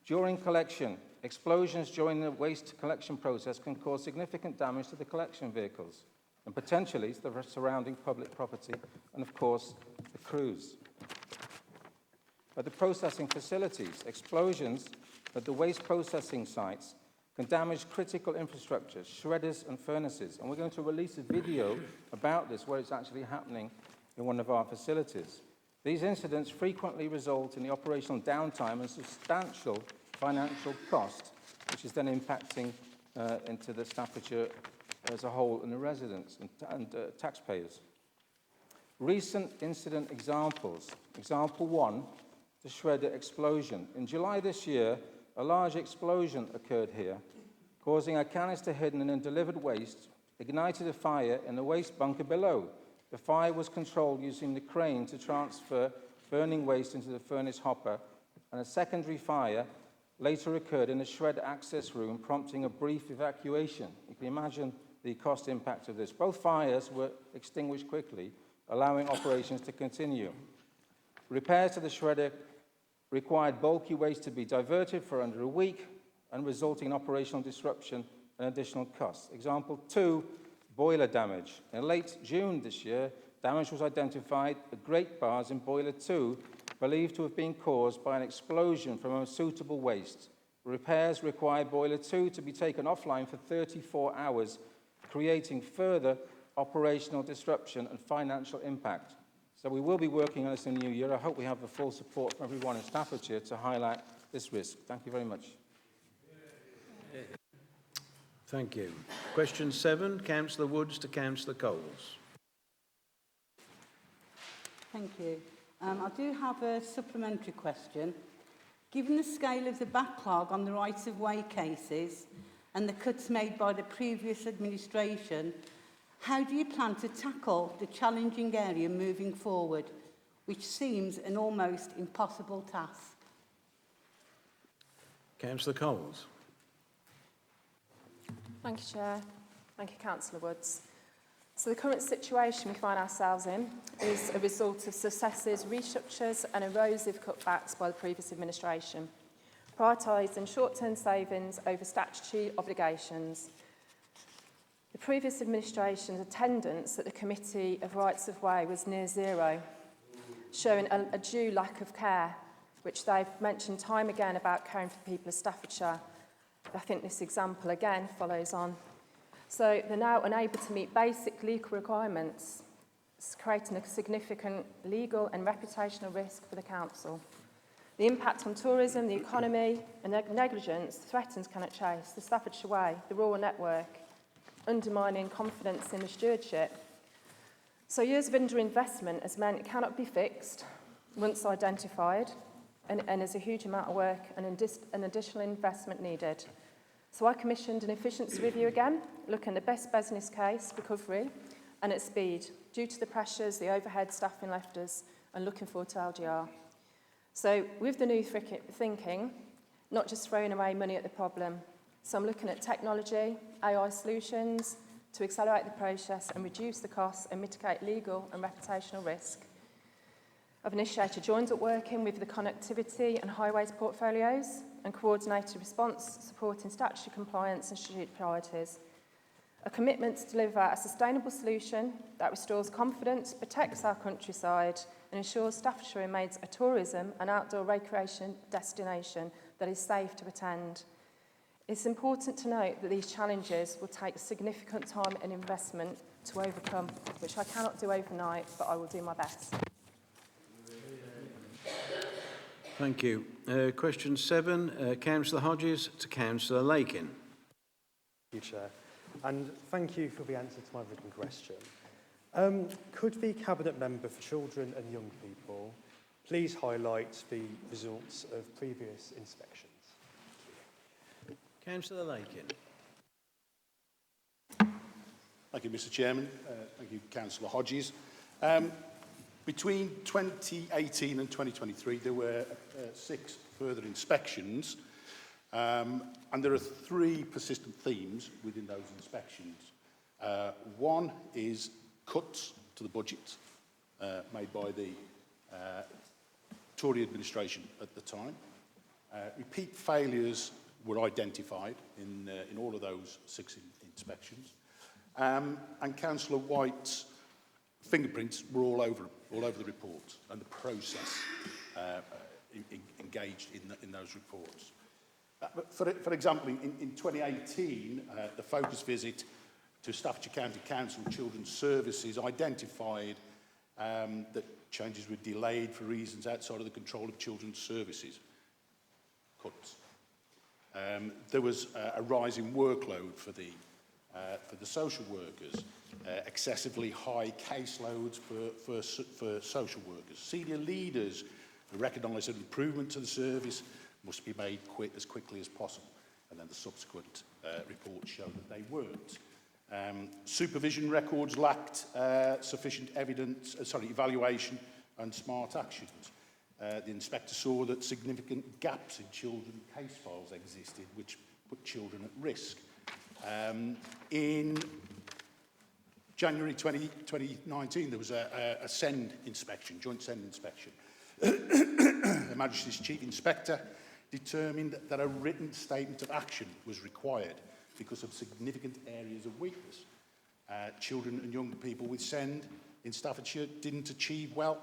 During collection, explosions during the waste collection process can cause significant damage to the collection vehicles and potentially to the surrounding public property and, of course, the crews. At the processing facilities, explosions at the waste processing sites can damage critical infrastructure, shredders and furnaces. And we're going to release a video about this where it's actually happening in one of our facilities. These incidents frequently result in the operational downtime and substantial financial cost, which is then impacting into the Staffordshire as a whole and the residents and taxpayers. Recent incident examples. Example 1, the shredder explosion. In July this year, a large explosion occurred here, causing a canister hidden in delivered waste, ignited a fire in the waste bunker below. The fire was controlled using the crane to transfer burning waste into the furnace hopper, and a secondary fire later occurred in the shred access room, prompting a brief evacuation. You can imagine the cost impact of this. Both fires were extinguished quickly, allowing operations to continue. Repairs to the shredder required bulky waste to be diverted for under a week and resulting in operational disruption and additional costs. Example 2, boiler damage. In late June this year, damage was identified at grate bars in boiler 2, believed to have been caused by an explosion from unsuitable waste. Repairs required boiler 2 to be taken offline for 34 hours, creating further operational disruption and financial impact. So we will be working on this in the new year. I hope we have the full support from everyone in Staffordshire to highlight this risk. Thank you very much. Thank you. Question 7, Councillor Woods to Councillor Coles. Thank you. I do have a supplementary question. Given the scale of the backlog on the rights-of-way cases and the cuts made by the previous administration, how do you plan to tackle the challenging area moving forward, which seems an almost impossible task? Councillor Coles. Thank you, Chair. Thank you, Councillor Woods. So the current situation we find ourselves in is a result of successes, restructures and erosive cutbacks by the previous administration, prioritising short-term savings over statutory obligations. The previous administration's attendance at the Committee of Rights of Way was near zero, showing a due lack of care, which they've mentioned time again about caring for people of Staffordshire. I think this example again follows on. So they're now unable to meet basic legal requirements, creating a significant legal and reputational risk for the council. The impact on tourism, the economy and negligence threatens Cannot Chase, the Staffordshire Way, the rural network, undermining confidence in the stewardship. So years of underinvestment has meant it cannot be fixed once identified, and there's a huge amount of work and an additional investment needed. So I commissioned an efficiency review again, looking at the best business case recovery and at speed, due to the pressures, the overhead staffing left us, and looking forward to LGR. So with the new thinking, not just throwing away money at the problem, so I'm looking at technology, AI solutions to accelerate the process and reduce the costs and mitigate legal and reputational risk. I've initiated joined-up working with the connectivity and highways portfolios and coordinated response supporting statutory compliance and strategic priorities. A commitment to deliver a sustainable solution that restores confidence, protects our countryside and ensures Staffordshire remains a tourism and outdoor recreation destination that is safe to attend. It's important to note that these challenges will take significant time and investment to overcome, which I cannot do overnight, but I will do my best. Thank you. Question 7, Councillor Hodges to Councillor Lakin. Thank you, Chair. And thank you for the answer to my written question. Could the Cabinet Member for Children and Young People please highlight the results of previous inspections? Councillor Lakin. Thank you, Mr. Chairman. Thank you, Councillor Hodges. Between 2018 and 2023, there were 6 further inspections. And there are three persistent themes within those inspections. One is cuts to the budget made by the Tory administration at the time. Repeat failures were identified in all of those 6 inspections. And Councillor White's fingerprints were all over the report and the process engaged in those reports. For example, in 2018, the focus visit to Staffordshire County Council Children's Services identified that changes were delayed for reasons outside of the control of children's services. Cuts. There was a rise in workload for the social workers, excessively high caseloads for social workers. Senior leaders recognised that improvement to the service must be made as quickly as possible, and then the subsequent reports showed that they weren't. Supervision records lacked sufficient evaluation and smart actions. The inspector saw that significant gaps in children's case files existed, which put children at risk. In January 2019, there was a SEND inspection, joint SEND inspection. Her Majesty's Chief Inspector determined that a written statement of action was required because of significant areas of weakness. Children and young people with SEND in Staffordshire didn't achieve well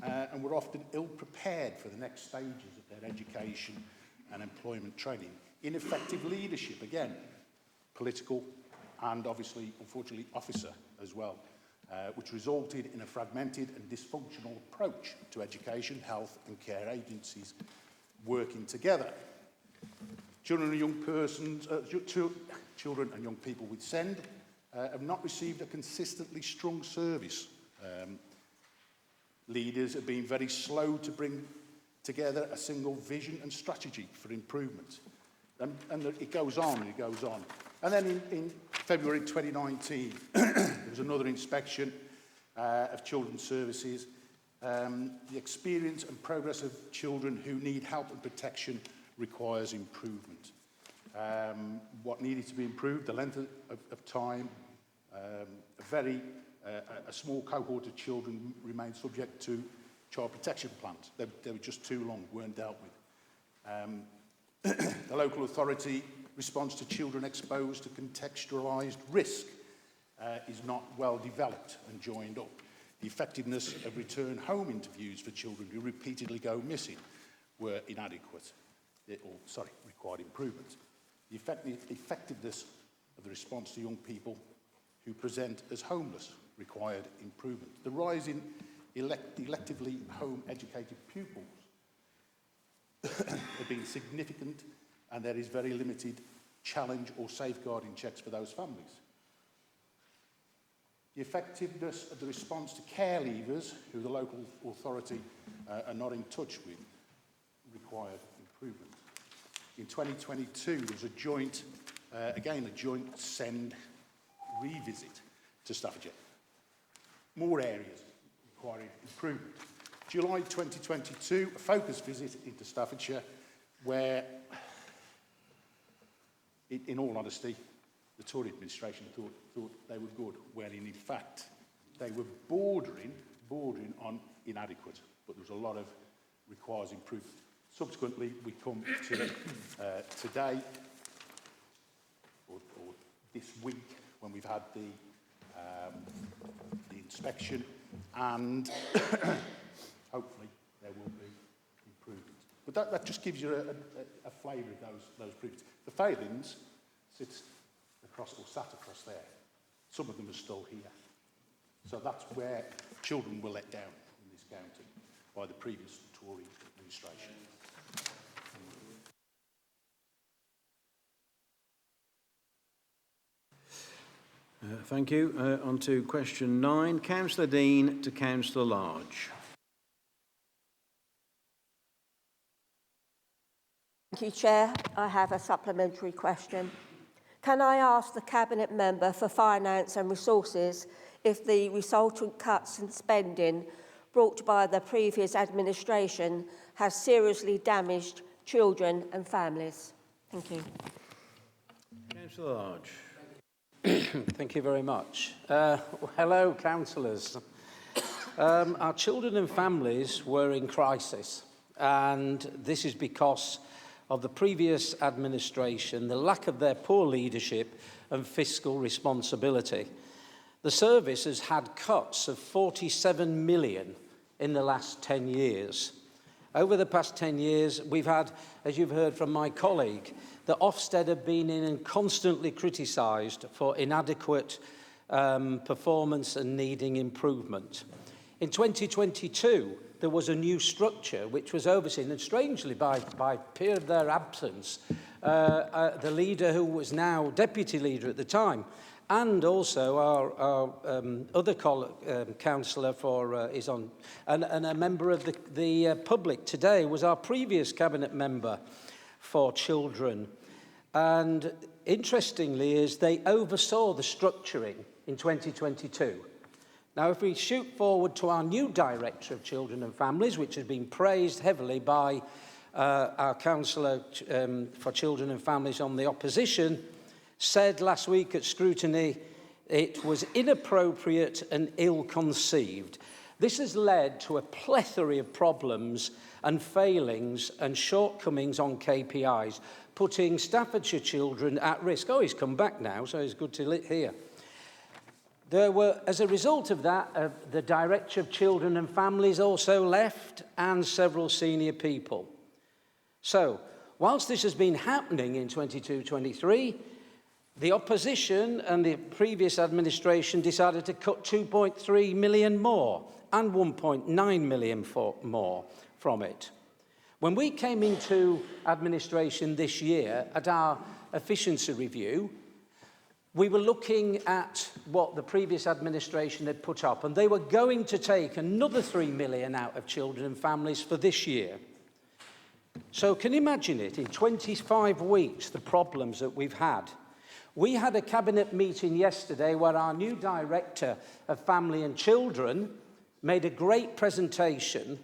and were often ill-prepared for the next stages of their education and employment training. Ineffective leadership, again, political and obviously, unfortunately, officer as well, which resulted in a fragmented and dysfunctional approach to education, health and care agencies working together. Children and young people with SEND have not received a consistently strong service. Leaders have been very slow to bring together a single vision and strategy for improvement. And it goes on and it goes on. And then in February 2019, there was another inspection of children's services. The experience and progress of children who need help and protection requires improvement. What needed to be improved, the length of time, a small cohort of children remained subject to child protection plans. They were just too long, weren't dealt with. The local authority response to children exposed to contextualised risk is not well developed and joined up. The effectiveness of return home interviews for children who repeatedly go missing were inadequate, required improvement. The effectiveness of the response to young people who present as homeless required improvement. The rise in electively home-educated pupils have been significant, and there is very limited challenge or safeguarding checks for those families. The effectiveness of the response to care leavers, who the local authority are not in touch with, required improvement. In 2022, there was a joint SEND revisit to Staffordshire. More areas requiring improvement. July 2022, a focus visit into Staffordshire where, in all honesty, the Tory administration thought they were good, when in fact they were bordering on inadequate, but there was a lot of requires improvement. Subsequently, we come to today, or this week, when we've had the inspection, and hopefully there will be improvement. But that just gives you a flavour of those improvements. The failings sat across there. Some of them are still here. So that's where children were let down in this county by the previous Tory administration. Thank you. On to question 9. Councillor Dean to Councillor Large. Thank you, Chair. I have a supplementary question. Can I ask the Cabinet Member for Finance and Resources if the resultant cuts in spending brought by the previous administration has seriously damaged children and families? Thank you. Councillor Large. Thank you very much. Hello, councillors. Our children and families were in crisis, and this is because of the previous administration, the lack of their poor leadership and fiscal responsibility. The service has had cuts of 47 million in the last 10 years. Over the past 10 years, we've had, as you've heard from my colleague, that Ofsted have been in and constantly criticised for inadequate performance and needing improvement. In 2022, there was a new structure which was overseen, and strangely, by peer of their absence, the leader who was now deputy leader at the time, and also our other councillor is on, and a member of the public today was our previous cabinet member for children. And interestingly is they oversaw the structuring in 2022. Now, if we shoot forward to our new Director of Children and Families, which has been praised heavily by our Councillor for Children and Families on the opposition, said last week at scrutiny it was inappropriate and ill-conceived. This has led to a plethora of problems and failings and shortcomings on KPIs, putting Staffordshire children at risk. Oh, he's come back now, so it's good to hear. There were, as a result of that, the Director of Children and Families also left, and several senior people. So, whilst this has been happening in 22-23, the opposition and the previous administration decided to cut 2.3 million more and 1.9 million more from it. When we came into administration this year at our efficiency review, we were looking at what the previous administration had put up, and they were going to take another 3 million out of children and families for this year. So can you imagine it? In 25 weeks, the problems that we've had. We had a cabinet meeting yesterday where our new Director of Family and Children made a great presentation,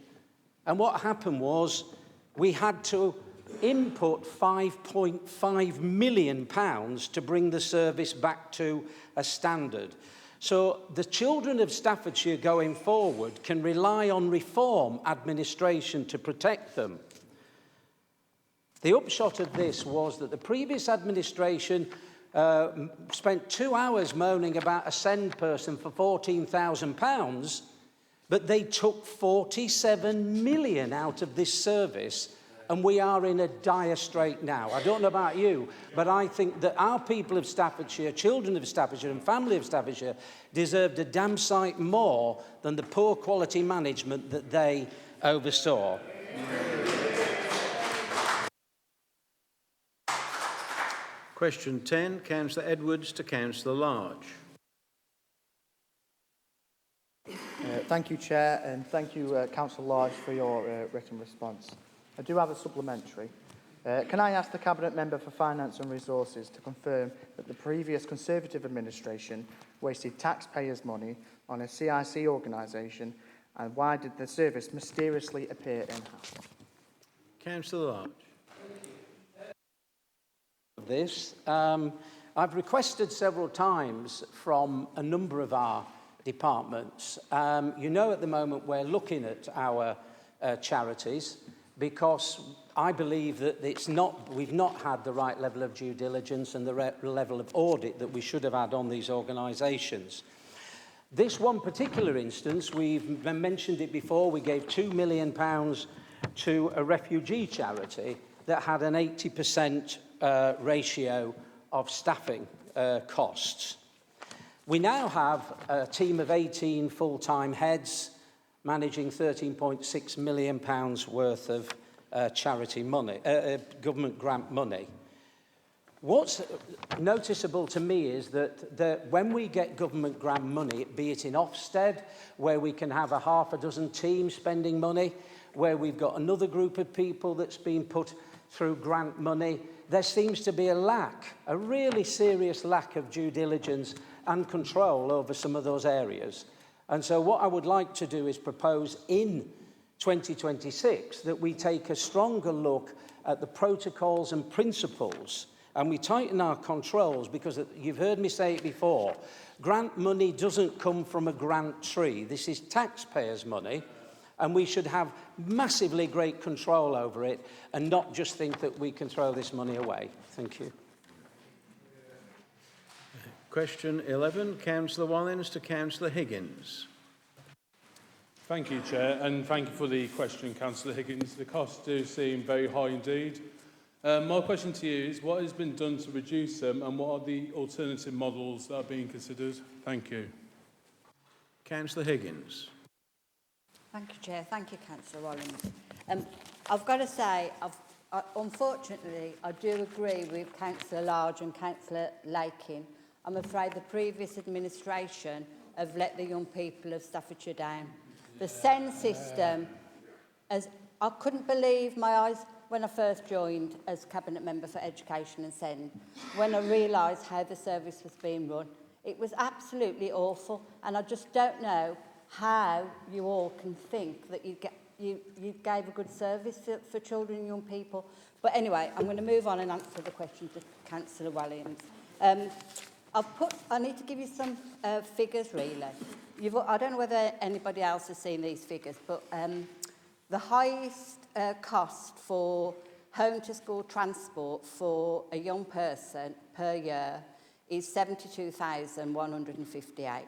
and what happened was we had to input £5.5 million to bring the service back to a standard. So the children of Staffordshire going forward can rely on reform administration to protect them. The upshot of this was that the previous administration spent 2 hours moaning about a send person for £14,000, but they took 47 million out of this service, and we are in a dire strait now. I don't know about you, but I think that our people of Staffordshire, children of Staffordshire and family of Staffordshire, deserved a damn sight more than the poor quality management that they oversaw. Question 10, Councillor Edwards to Councillor Large. Thank you, Chair, and thank you, Councillor Large, for your written response. I do have a supplementary. Can I ask the Cabinet Member for Finance and Resources to confirm that the previous Conservative administration wasted taxpayers' money on a CIC organisation, and why did the service mysteriously appear in-house? Councillor Large. This, I've requested several times from a number of our departments. You know, at the moment we're looking at our charities, because I believe that we've not had the right level of due diligence and the level of audit that we should have had on these organisations. This one particular instance, we've mentioned it before, we gave £2 million to a refugee charity that had an 80% ratio of staffing costs. We now have a team of 18 full-time heads managing £13.6 million worth of charity money, government grant money. What's noticeable to me is that when we get government grant money, be it in Ofsted, where we can have a half a dozen teams spending money, where we've got another group of people that's been put through grant money, there seems to be a really serious lack of due diligence and control over some of those areas. And so what I would like to do is propose in 2026 that we take a stronger look at the protocols and principles, and we tighten our controls, because you've heard me say it before, grant money doesn't come from a grant tree. This is taxpayers' money, and we should have massively great control over it and not just think that we can throw this money away. Thank you. Question 11, Councillor Wallins to Councillor Higgins. Thank you, Chair, and thank you for the question, Councillor Higgins. The costs do seem very high indeed. My question to you is, what has been done to reduce them, and what are the alternative models that are being considered? Thank you. Councillor Higgins. Thank you, Chair. Thank you, Councillor Wallins. I've got to say, unfortunately, I do agree with Councillor Large and Councillor Lakin. I'm afraid the previous administration have let the young people of Staffordshire down. The SEND system, I couldn't believe my eyes when I first joined as Cabinet Member for Education and SEND, when I realised how the service was being run. It was absolutely awful, and I just don't know how you all can think that you gave a good service for children and young people. But anyway, I'm going to move on and answer the question to Councillor Williams. I need to give you some figures, really. I don't know whether anybody else has seen these figures, but the highest cost for home-to-school transport for a young person per year is £72,158.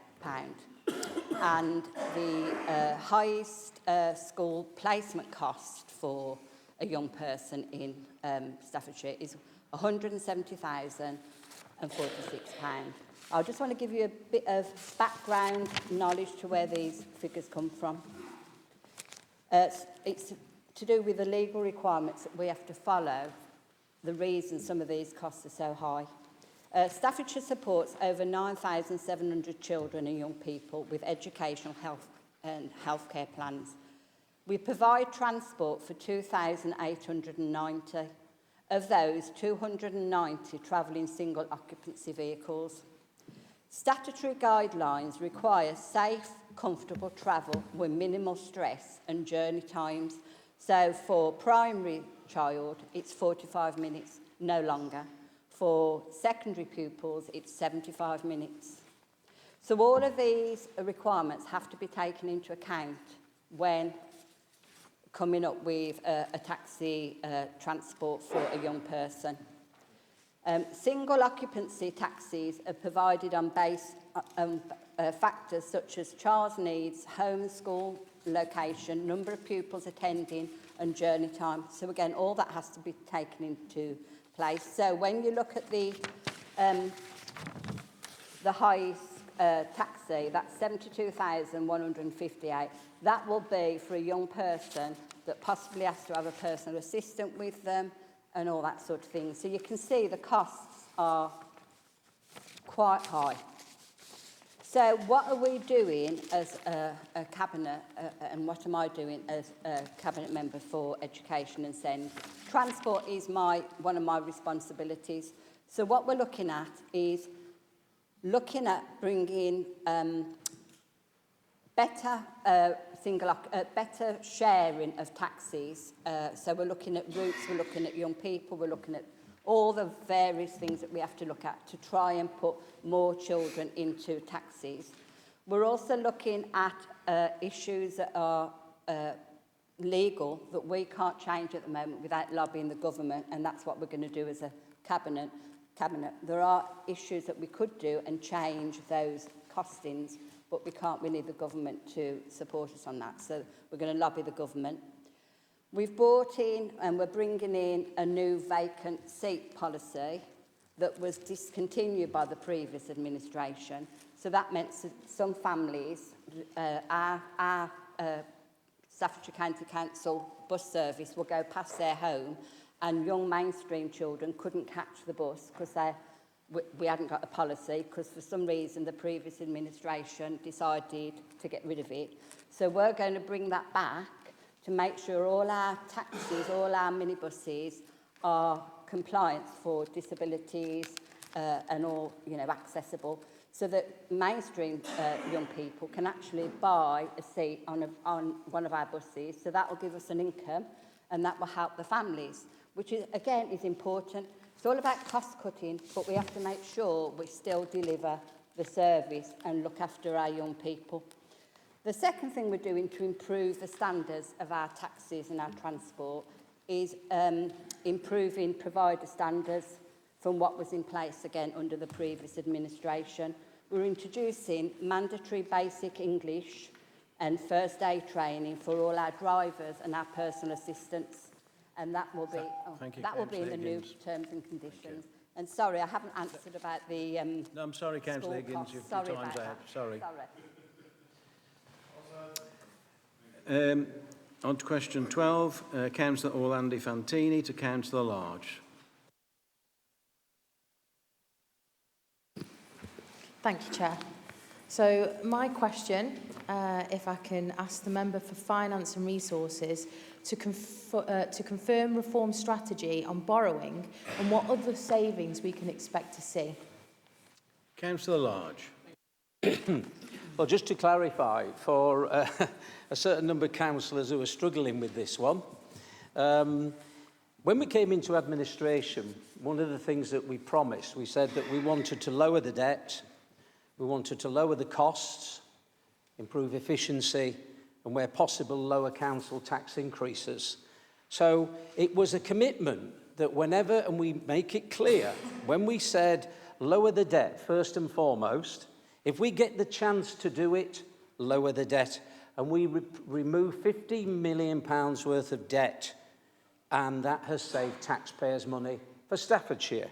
And the highest school placement cost for a young person in Staffordshire is £170,046. I just want to give you a bit of background knowledge to where these figures come from. It's to do with the legal requirements that we have to follow, the reason some of these costs are so high. Staffordshire supports over 9,700 children and young people with educational health and healthcare plans. We provide transport for 2,890. Of those, 290 travel in single occupancy vehicles. Statutory guidelines require safe, comfortable travel with minimal stress and journey times. So for primary child, it's 45 minutes, no longer. For secondary pupils, it's 75 minutes. So all of these requirements have to be taken into account when coming up with a taxi transport for a young person. Single occupancy taxis are provided on factors such as child's needs, home, school, location, number of pupils attending and journey time. So again, all that has to be taken into place. So when you look at the highest taxi, that's £72,158. That will be for a young person that possibly has to have a personal assistant with them and all that sort of thing. So you can see the costs are quite high. So what are we doing as a Cabinet, and what am I doing as a Cabinet Member for Education and SEND? Transport is one of my responsibilities. So what we're looking at is bringing better better sharing of taxis. So we're looking at routes, we're looking at young people, we're looking at all the various things that we have to look at to try and put more children into taxis. We're also looking at issues that are legal that we can't change at the moment without lobbying the government, and that's what we're going to do as a cabinet. There are issues that we could do and change those costings, but we can't. We need the government to support us on that. So we're going to lobby the government. We've brought in and we're bringing in a new vacant seat policy that was discontinued by the previous administration. So that meant some families, our Staffordshire County Council bus service will go past their home, and young mainstream children couldn't catch the bus because we hadn't got a policy, because for some reason the previous administration decided to get rid of it. So we're going to bring that back to make sure all our taxis, all our minibuses are compliant for disabilities and all, accessible, so that mainstream young people can actually buy a seat on one of our buses. So that will give us an income, and that will help the families. which is, again is important. It's all about cost cutting, but we have to make sure we still deliver the service and look after our young people. The second thing we're doing to improve the standards of our taxis and our transport is improving provider standards from what was in place again under the previous administration. We're introducing mandatory basic English and first aid training for all our drivers and our personal assistants, and that will be in the new terms and conditions. And sorry, I haven't answered about the No, I'm sorry, Councillor Higgins, your time's out. Sorry. On to question 12, Councillor Orlandi Fantini to Councillor Large. Thank you, Chair. So my question, if I can ask the Member for Finance and Resources to confirm reform strategy on borrowing and what other savings we can expect to see. Councillor Large. Well, just to clarify, for a certain number of councillors who are struggling with this one, when we came into administration, one of the things that we promised, we said that we wanted to lower the debt, we wanted to lower the costs, improve efficiency, and where possible, lower council tax increases. So it was a commitment that whenever, and we make it clear, when we said lower the debt first and foremost, if we get the chance to do it, lower the debt, and we remove £15 million worth of debt, and that has saved taxpayers' money for Staffordshire.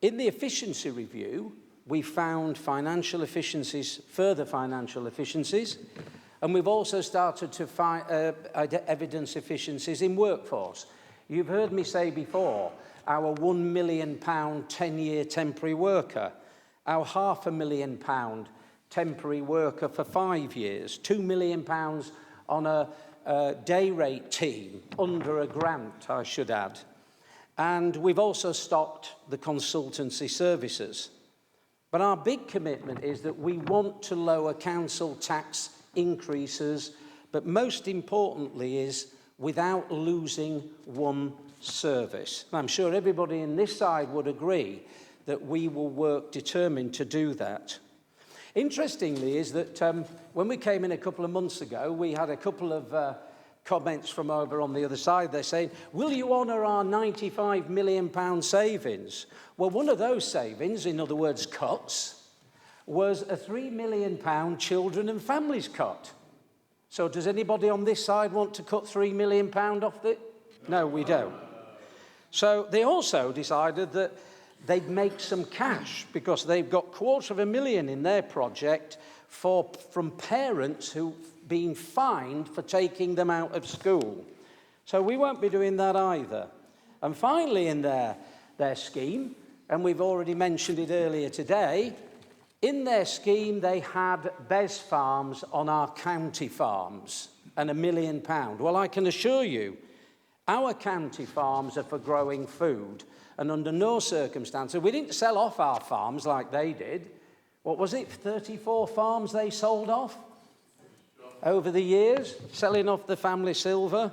In the efficiency review, we found financial efficiencies, further financial efficiencies, and we've also started to evidence efficiencies in workforce. You've heard me say before, our £1 million 10-year temporary worker, our £500,000 temporary worker for 5 years, £2 million on a day rate team under a grant, I should add. And we've also stopped the consultancy services. But our big commitment is that we want to lower council tax increases, but most importantly is without losing one service. And I'm sure everybody in this side would agree that we will work determined to do that. Interestingly is that when we came in a couple of months ago, we had a couple of comments from over on the other side. They're saying, will you honour our £95 million savings? Well, one of those savings, in other words, cuts, was a £3 million children and families cut. So does anybody on this side want to cut £3 million off it? No, we don't. So they also decided that they'd make some cash because they've got £250,000 in their project from parents who've been fined for taking them out of school. So we won't be doing that either. And finally in their scheme, and we've already mentioned it earlier today, in their scheme they had Bez farms on our county farms and £1 million. Well, I can assure you, our county farms are for growing food, and under no circumstances, we didn't sell off our farms like they did. What was it, 34 farms they sold off over the years, selling off the family silver?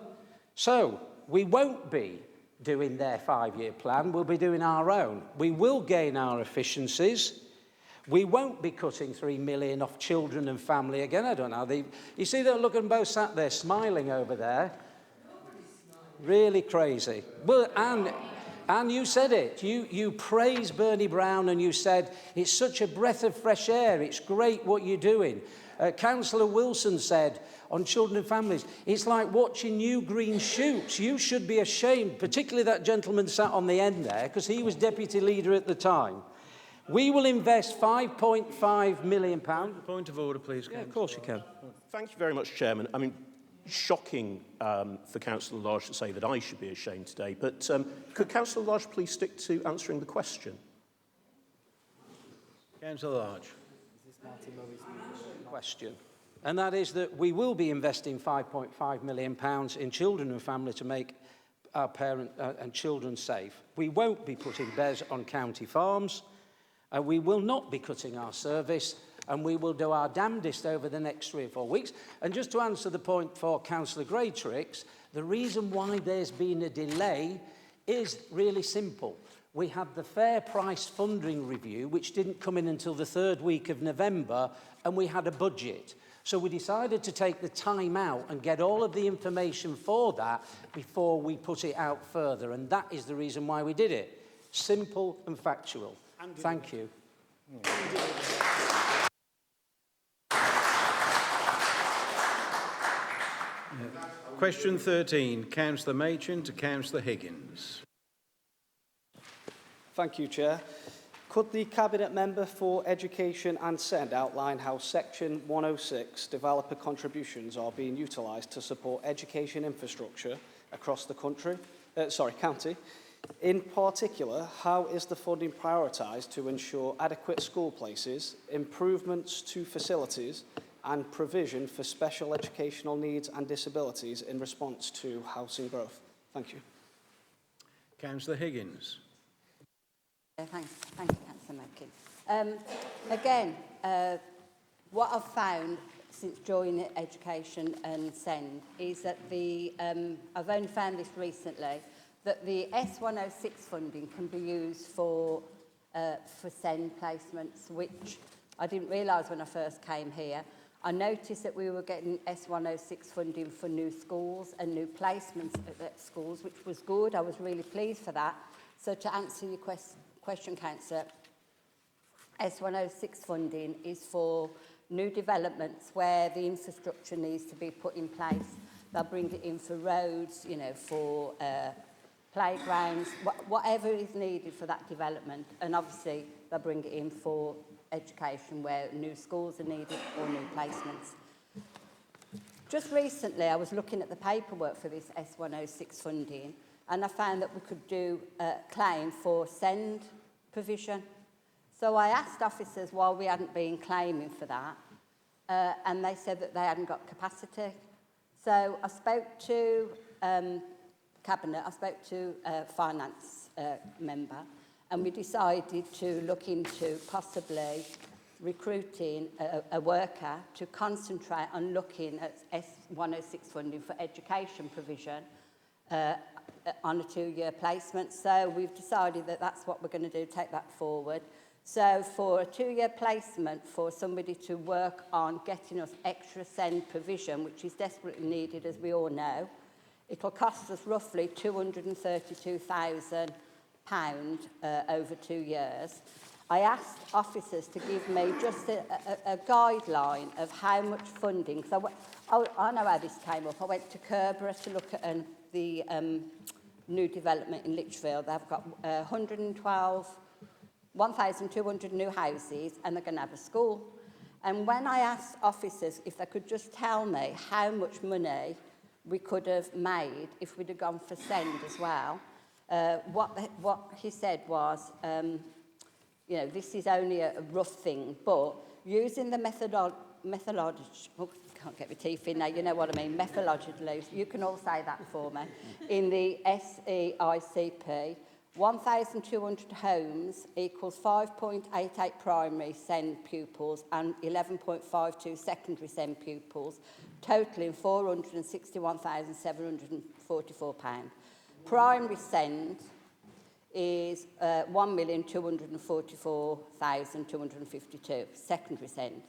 So we won't be doing their 5-year plan, we'll be doing our own. We will gain our efficiencies. We won't be cutting £3 million off children and family again. I don't know. You see, they're looking both sat there smiling over there. Really crazy. Well, and you said it. You praised Bernie Brown and you said, it's such a breath of fresh air. It's great what you're doing. Councillor Wilson said on children and families, it's like watching new green shoots. You should be ashamed, particularly that gentleman sat on the end there, because he was deputy leader at the time. We will invest £5.5 million. Point of order, please. Yeah, of course you can. Thank you very much, Chairman. I mean, shocking for Councillor Large to say that I should be ashamed today, but could Councillor Large please stick to answering the question? Councillor Large. Question. And that is that we will be investing £5.5 million in children and family to make our parents and children safe. We won't be putting Bez on county farms. We will not be cutting our service, and we will do our damnedest over the next 3 or 4 weeks. And just to answer the point for Councillor Greatrix, the reason why there's been a delay is really simple. We had the Fair Price Funding Review, which didn't come in until the 3rd week of November, and we had a budget. So we decided to take the time out and get all of the information for that before we put it out further, and that is the reason why we did it. Simple and factual. Thank you. Question 13, Councillor Machin to Councillor Higgins. Thank you, Chair. Could the Cabinet Member for Education and SEND outline how Section 106 developer contributions are being utilised to support education infrastructure across the county? In particular, how is the funding prioritised to ensure adequate school places, improvements to facilities and provision for special educational needs and disabilities in response to housing growth? Thank you. Councillor Higgins. Thank you, Councillor Machin. What I've found since joining Education and SEND is that I've only found this recently, that the S106 funding can be used for SEND placements, which I didn't realise when I first came here. I noticed that we were getting S106 funding for new schools and new placements at schools, which was good. I was really pleased for that. So to answer your question, Councillor, S106 funding is for new developments where the infrastructure needs to be put in place. They'll bring it in for roads, for playgrounds, whatever is needed for that development. And obviously, they'll bring it in for education where new schools are needed or new placements. Just recently, I was looking at the paperwork for this S106 funding, and I found that we could do a claim for SEND provision. So I asked officers why we hadn't been claiming for that, and they said that they hadn't got capacity. So I spoke to Cabinet, I spoke to a finance member, and we decided to look into possibly recruiting a worker to concentrate on looking at S106 funding for education provision on a 2-year placement. So we've decided that that's what we're going to do, take that forward. So for a 2-year placement for somebody to work on getting us extra SEND provision, which is desperately needed, as we all know, it'll cost us roughly £232,000 over 2 years. I asked officers to give me just a guideline of how much funding, because I know how this came up. I went to Kerborough to look at the new development in Lichfield. They've got 1,200 new houses, and they're going to have a school. And when I asked officers if they could just tell me how much money we could have made if we'd have gone for SEND as well, what he said was, this is only a rough thing, but using the methodology, can't get my teeth in now, you know what I mean, methodologically, you can all say that for me, in the SEICP, 1,200 homes equals 5.88 primary SEND pupils and 11.52 secondary SEND pupils, totalling £461,744. Primary SEND is 1,244,252, secondary SEND.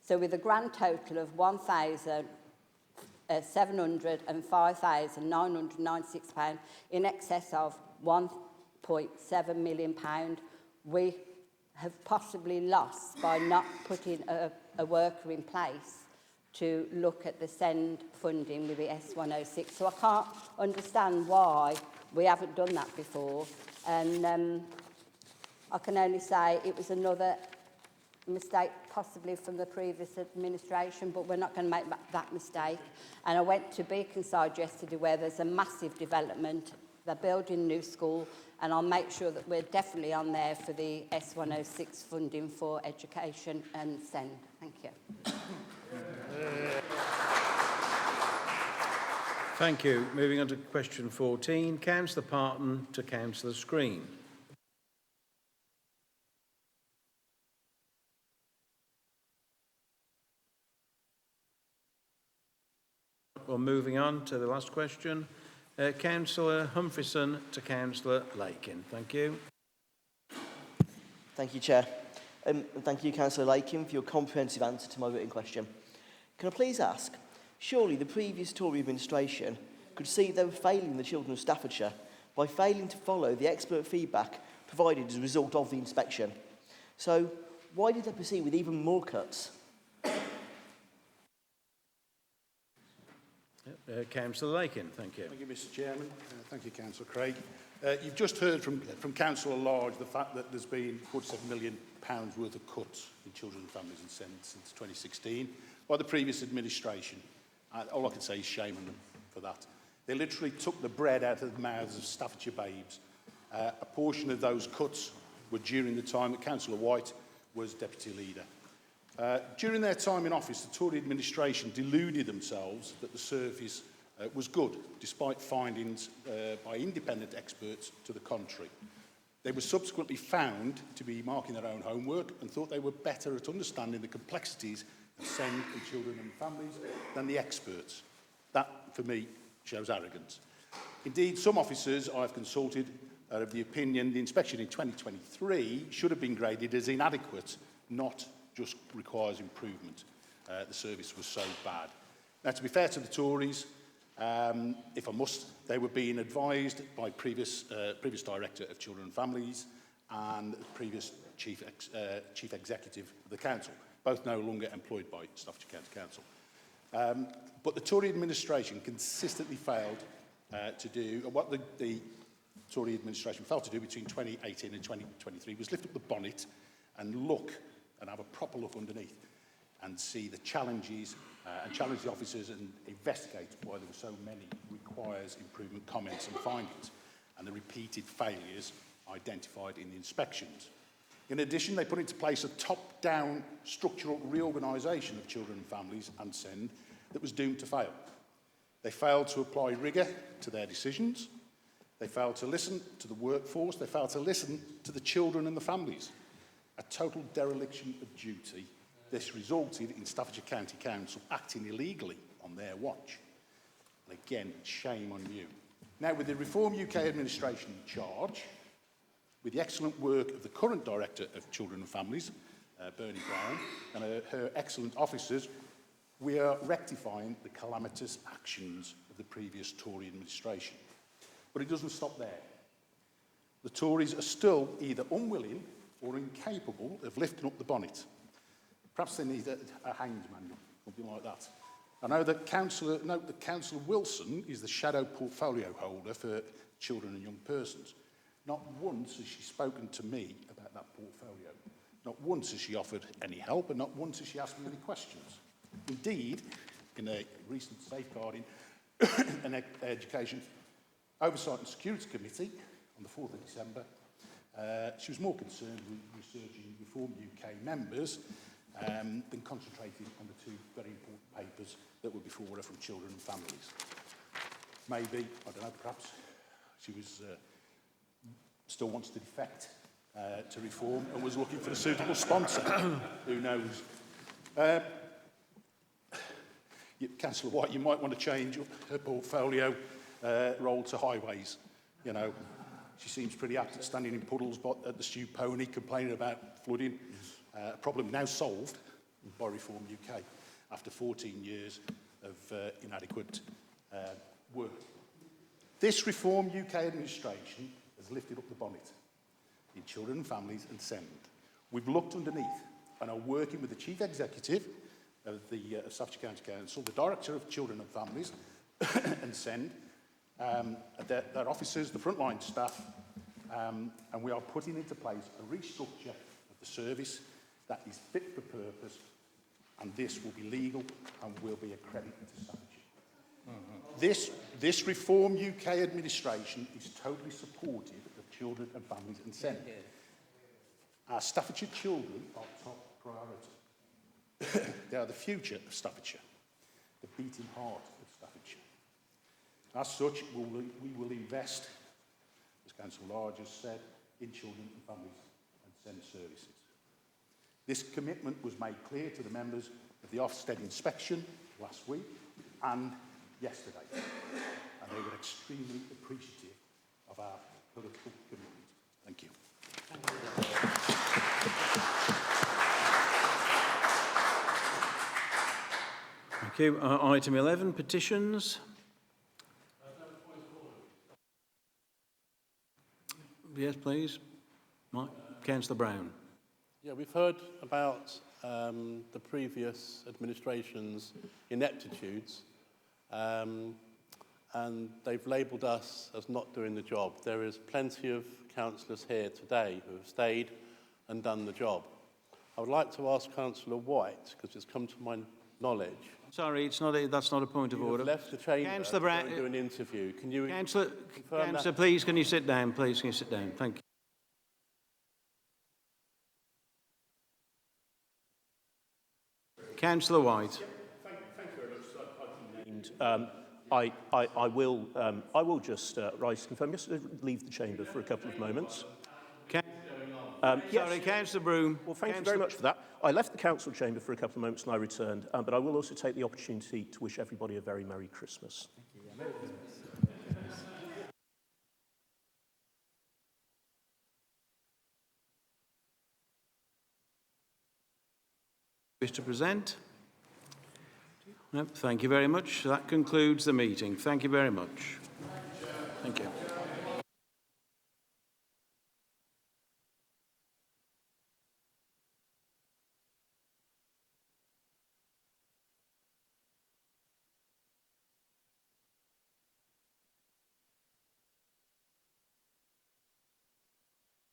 So with a grand total of £705,996, in excess of £1.7 million, we have possibly lost by not putting a worker in place to look at the SEND funding with the S106. So I can't understand why we haven't done that before. And I can only say it was another mistake possibly from the previous administration, but we're not going to make that mistake. And I went to Beaconside yesterday where there's a massive development. They're building a new school, and I'll make sure that we're definitely on there for the S106 funding for education and SEND. Thank you. Thank you. Moving on to question 14, Councillor Parton to Councillor Screen. or moving on to the last question. Councillor Humphreys to Councillor Lakin. Thank you. Thank you, Chair. And thank you, Councillor Lakin, for your comprehensive answer to my written question. Can I please ask, surely the previous Tory administration could see they were failing the children of Staffordshire by failing to follow the expert feedback provided as a result of the inspection. So why did they proceed with even more cuts? Councillor Lakin, thank you. Thank you, Mr. Chairman. Thank you, Councillor Craig. You've just heard from Councillor Large the fact that there's been £47 million worth of cuts in children and families and since 2016 by the previous administration. All I can say is shame on them for that. They literally took the bread out of the mouths of Staffordshire babes. A portion of those cuts were during the time that Councillor White was Deputy Leader. During their time in office, the Tory administration deluded themselves that the service was good, despite findings by independent experts to the contrary. They were subsequently found to be marking their own homework and thought they were better at understanding the complexities of SEND and children and families than the experts. That, for me, shows arrogance. Indeed, some officers I've consulted are of the opinion the inspection in 2023 should have been graded as inadequate, not just requires improvement. The service was so bad. Now, to be fair to the Tories, if I must, they were being advised by previous Director of Children and Families and previous Chief Executive of the Council, both no longer employed by Staffordshire County Council. But the Tory administration consistently failed to do, what the Tory administration failed to do between 2018 and 2023 was lift up the bonnet and look and have a proper look underneath and see the challenges and challenge the officers and investigate why there were so many requires improvement comments and findings and the repeated failures identified in the inspections. In addition, they put into place a top-down structural reorganisation of children and families and SEND that was doomed to fail. They failed to apply rigour to their decisions. They failed to listen to the workforce. They failed to listen to the children and the families. A total dereliction of duty. This resulted in Staffordshire County Council acting illegally on their watch. And again, shame on you. Now, with the Reform UK administration in charge, with the excellent work of the current Director of Children and Families, Bernie Brown, and her excellent officers, we are rectifying the calamitous actions of the previous Tory administration. But it doesn't stop there. The Tories are still either unwilling or incapable of lifting up the bonnet. Perhaps they need a hanged manual, something like that. I know that Councillor Wilson is the shadow portfolio holder for children and young persons. Not once has she spoken to me about that portfolio. Not once has she offered any help, and not once has she asked me any questions. Indeed, in a recent safeguarding and education Oversight and Security Committee on the 4th of December, she was more concerned with researching Reform UK members than concentrating on the two very important papers that were before her from children and families. Maybe, I don't know, perhaps she was still wants to defect to Reform and was looking for a suitable sponsor. Who knows? Councillor White, you might want to change her portfolio role to highways. You know, she seems pretty apt at standing in puddles at the Stew Pony, complaining about flooding. A problem now solved by Reform UK after 14 years of inadequate work. This Reform UK administration has lifted up the bonnet in children and families and SEND. We've looked underneath and are working with the Chief Executive of the Staffordshire County Council, the Director of Children and Families and SEND, their officers, the frontline staff, and we are putting into place a restructure of the service that is fit for purpose, and this will be legal and will be a credit to Staffordshire. This Reform UK administration is totally supportive of children and families and SEND. Our Staffordshire children are top priority. They are the future of Staffordshire, the beating heart of Staffordshire. As such, we will invest, as Councillor Large has said, in children and families and SEND services. This commitment was made clear to the members of the Ofsted inspection last week and yesterday, and they were extremely appreciative of our political commitment. Thank you. Thank you. Item 11, petitions. Yes, please. Mike. Councillor Brown. Yeah, we've heard about the previous administration's ineptitudes, and they've labelled us as not doing the job. There is plenty of councillors here today who have stayed and done the job. I would like to ask Councillor White, because it's come to my knowledge. Sorry, it's not. That's not a point of order. You've left the chamber Councillor to Brown, go and do an interview. Can you Councillor, confirm that? please, can you sit down? Please, can you sit down? Thank you. Councillor White. Thank you very much. I will just rise to confirm. Just leave the chamber for a couple of moments. Sorry, Councillor Broom. Well, thank you very much for that. I left the council chamber for a couple of moments and I returned, but I will also take the opportunity to wish everybody a very Merry Christmas. Wish to present? No, thank you very much. That concludes the meeting. Thank you very much. Thank you.